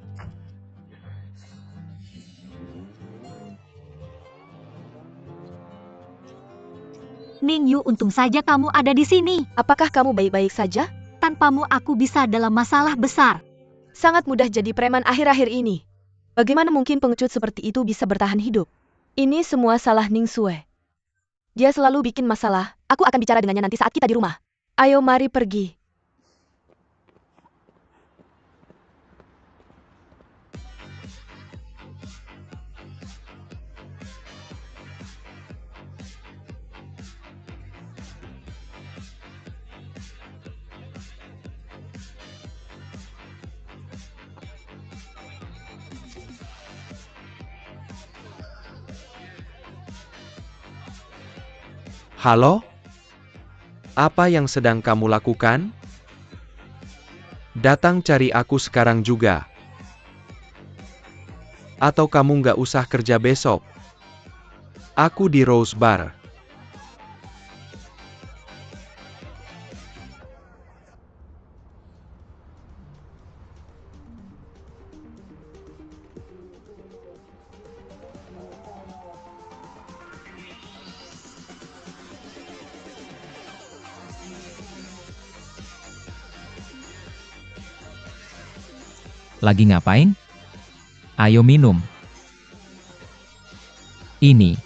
Ningyu, untung saja kamu ada di sini. Apakah kamu baik-baik saja? Tanpamu aku bisa dalam masalah besar. Sangat mudah jadi preman akhir-akhir ini. Bagaimana mungkin pengecut seperti itu bisa bertahan hidup? Ini semua salah Ningsue. Dia selalu bikin masalah. Aku akan bicara dengannya nanti saat kita di rumah. Ayo mari pergi. Halo? Apa yang sedang kamu lakukan? Datang cari aku sekarang juga. Atau kamu nggak usah kerja besok? Aku di Rose Bar. Lagi ngapain? Ayo minum. Ini.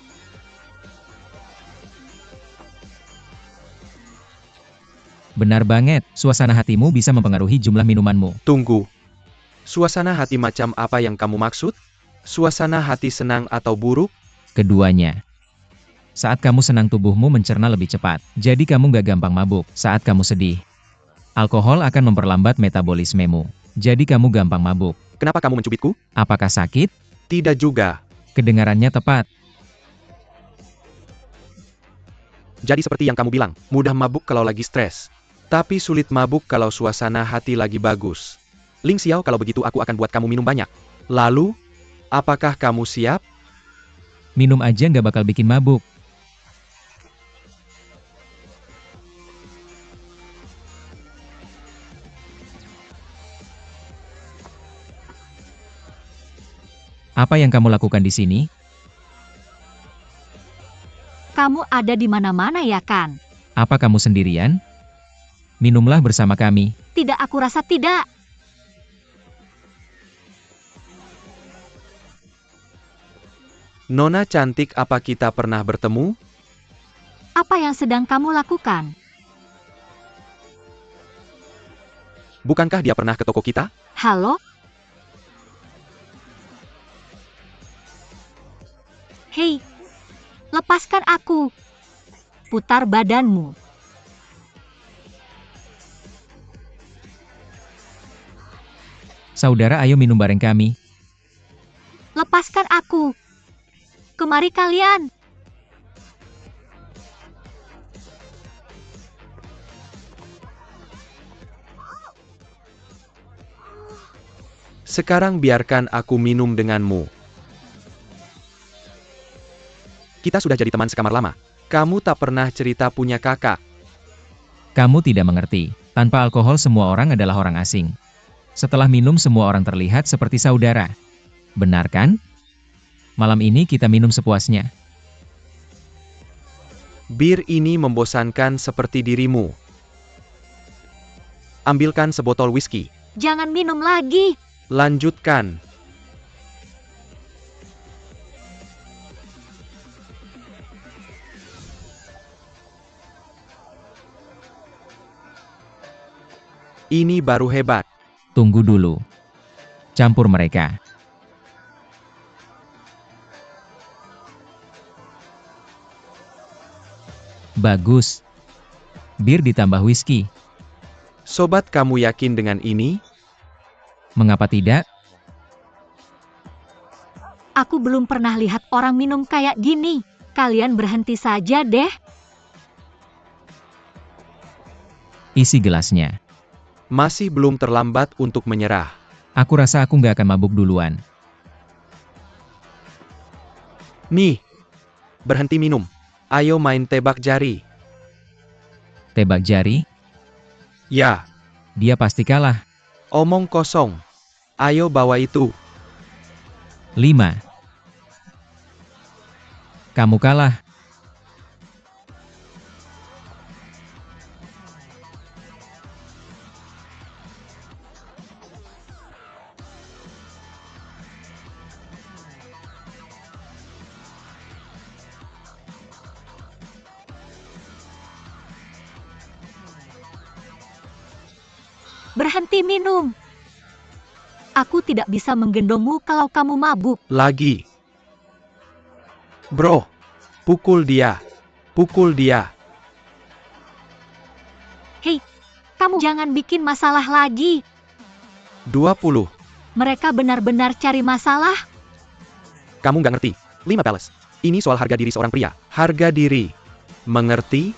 Benar banget, suasana hatimu bisa mempengaruhi jumlah minumanmu. Tunggu. Suasana hati macam apa yang kamu maksud? Suasana hati senang atau buruk? Keduanya. Saat kamu senang tubuhmu mencerna lebih cepat, jadi kamu gak gampang mabuk. Saat kamu sedih, alkohol akan memperlambat metabolismemu. Jadi kamu gampang mabuk. Kenapa kamu mencubitku? Apakah sakit? Tidak juga. Kedengarannya tepat. Jadi seperti yang kamu bilang, mudah mabuk kalau lagi stres. Tapi sulit mabuk kalau suasana hati lagi bagus. Ling Xiao, kalau begitu aku akan buat kamu minum banyak. Lalu, apakah kamu siap? Minum aja nggak bakal bikin mabuk. Apa yang kamu lakukan di sini? Kamu ada di mana-mana ya kan? Apa kamu sendirian? Minumlah bersama kami. Tidak, aku rasa tidak. Nona cantik, apa kita pernah bertemu? Apa yang sedang kamu lakukan? Bukankah dia pernah ke toko kita? Halo? Hei, lepaskan aku. Putar badanmu. Saudara, ayo minum bareng kami. Lepaskan aku. Kemari kalian. Sekarang biarkan aku minum denganmu. Kita sudah jadi teman sekamar lama. Kamu tak pernah cerita punya kakak. Kamu tidak mengerti. Tanpa alkohol semua orang adalah orang asing. Setelah minum semua orang terlihat seperti saudara. Benar kan? Malam ini kita minum sepuasnya. Bir ini membosankan seperti dirimu. Ambilkan sebotol whisky. Jangan minum lagi. Lanjutkan. Ini baru hebat. Tunggu dulu. Campur mereka. Bagus. Bir ditambah whisky. Sobat, kamu yakin dengan ini? Mengapa tidak? Aku belum pernah lihat orang minum kayak gini. Kalian berhenti saja deh. Isi gelasnya. Masih belum terlambat untuk menyerah. Aku rasa aku nggak akan mabuk duluan. Nih, berhenti minum. Ayo main tebak jari. Tebak jari? Ya, Dia pasti kalah. omong kosong. Ayo bawa itu. 5. Kamu kalah. Berhenti minum. Aku tidak bisa menggendongmu kalau kamu mabuk. Lagi. Bro, pukul dia. Pukul dia. Hei, kamu jangan bikin masalah lagi. 20. Mereka benar-benar cari masalah. Kamu nggak ngerti. 5 Palace. Ini soal harga diri seorang pria. Harga diri. Mengerti?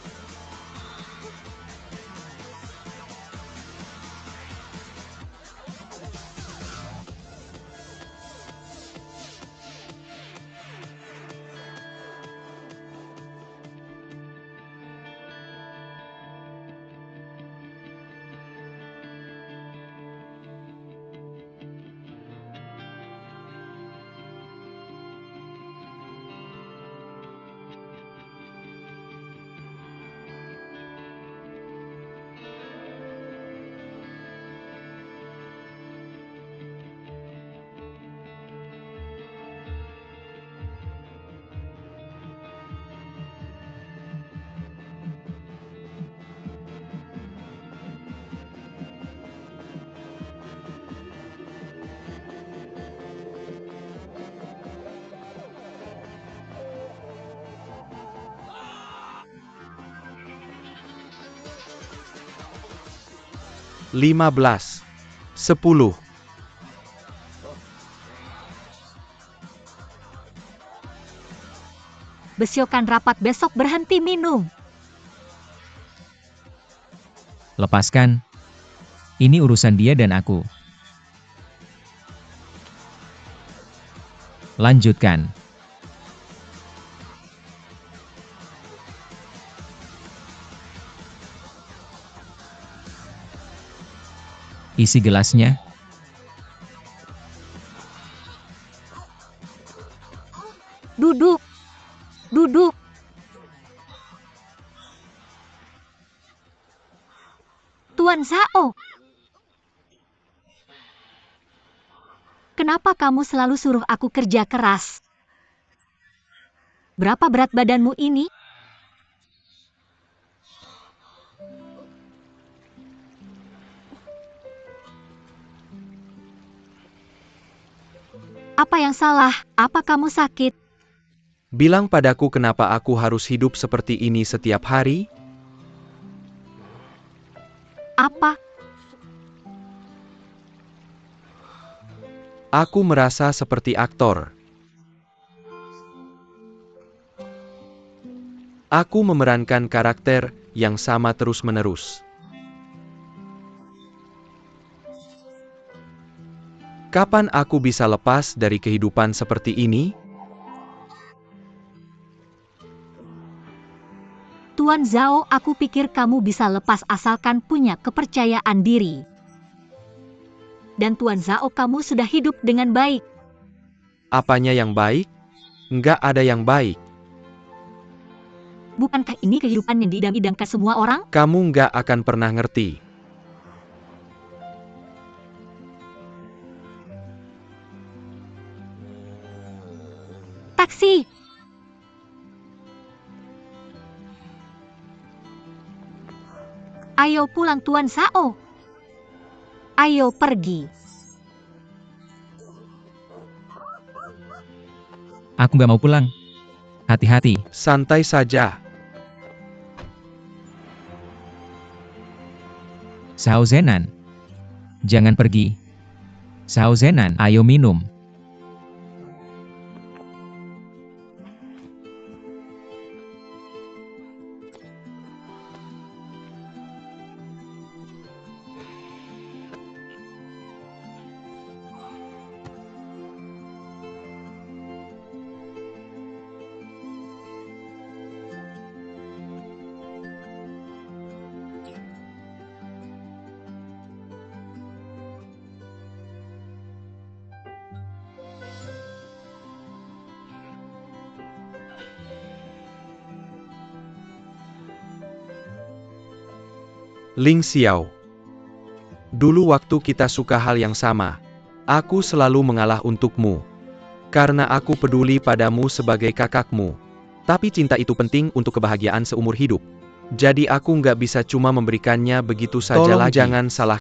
Lima belas. 10. Besiokan rapat besok berhenti minum. Lepaskan. Ini urusan dia dan aku. Lanjutkan. Isi gelasnya. Duduk. Duduk. Tuan Zhao. Kenapa kamu selalu suruh aku kerja keras? Berapa berat badanmu ini? Apa yang salah? Apa kamu sakit? Bilang padaku kenapa aku harus hidup seperti ini setiap hari? Apa? Aku merasa seperti aktor. Aku memerankan karakter yang sama terus-menerus. Kapan aku bisa lepas dari kehidupan seperti ini? Tuan Zhao, aku pikir kamu bisa lepas asalkan punya kepercayaan diri. Dan Tuan Zhao, kamu sudah hidup dengan baik. Apanya yang baik? Nggak ada yang baik. Bukankah ini kehidupan yang diidam-idamkan semua orang? Kamu nggak akan pernah ngerti. Taksi! Ayo pulang Tuan Zhao. Ayo pergi. Aku gak mau pulang. Hati-hati. Santai saja. Zhao Zenan. Jangan pergi. Zhao Zenan, ayo minum. Ling Xiao. Dulu waktu kita suka hal yang sama, aku selalu mengalah untukmu. Karena aku peduli padamu sebagai kakakmu. Tapi cinta itu penting untuk kebahagiaan seumur hidup. Jadi aku nggak bisa cuma memberikannya begitu saja lagi. Tolong jangan salah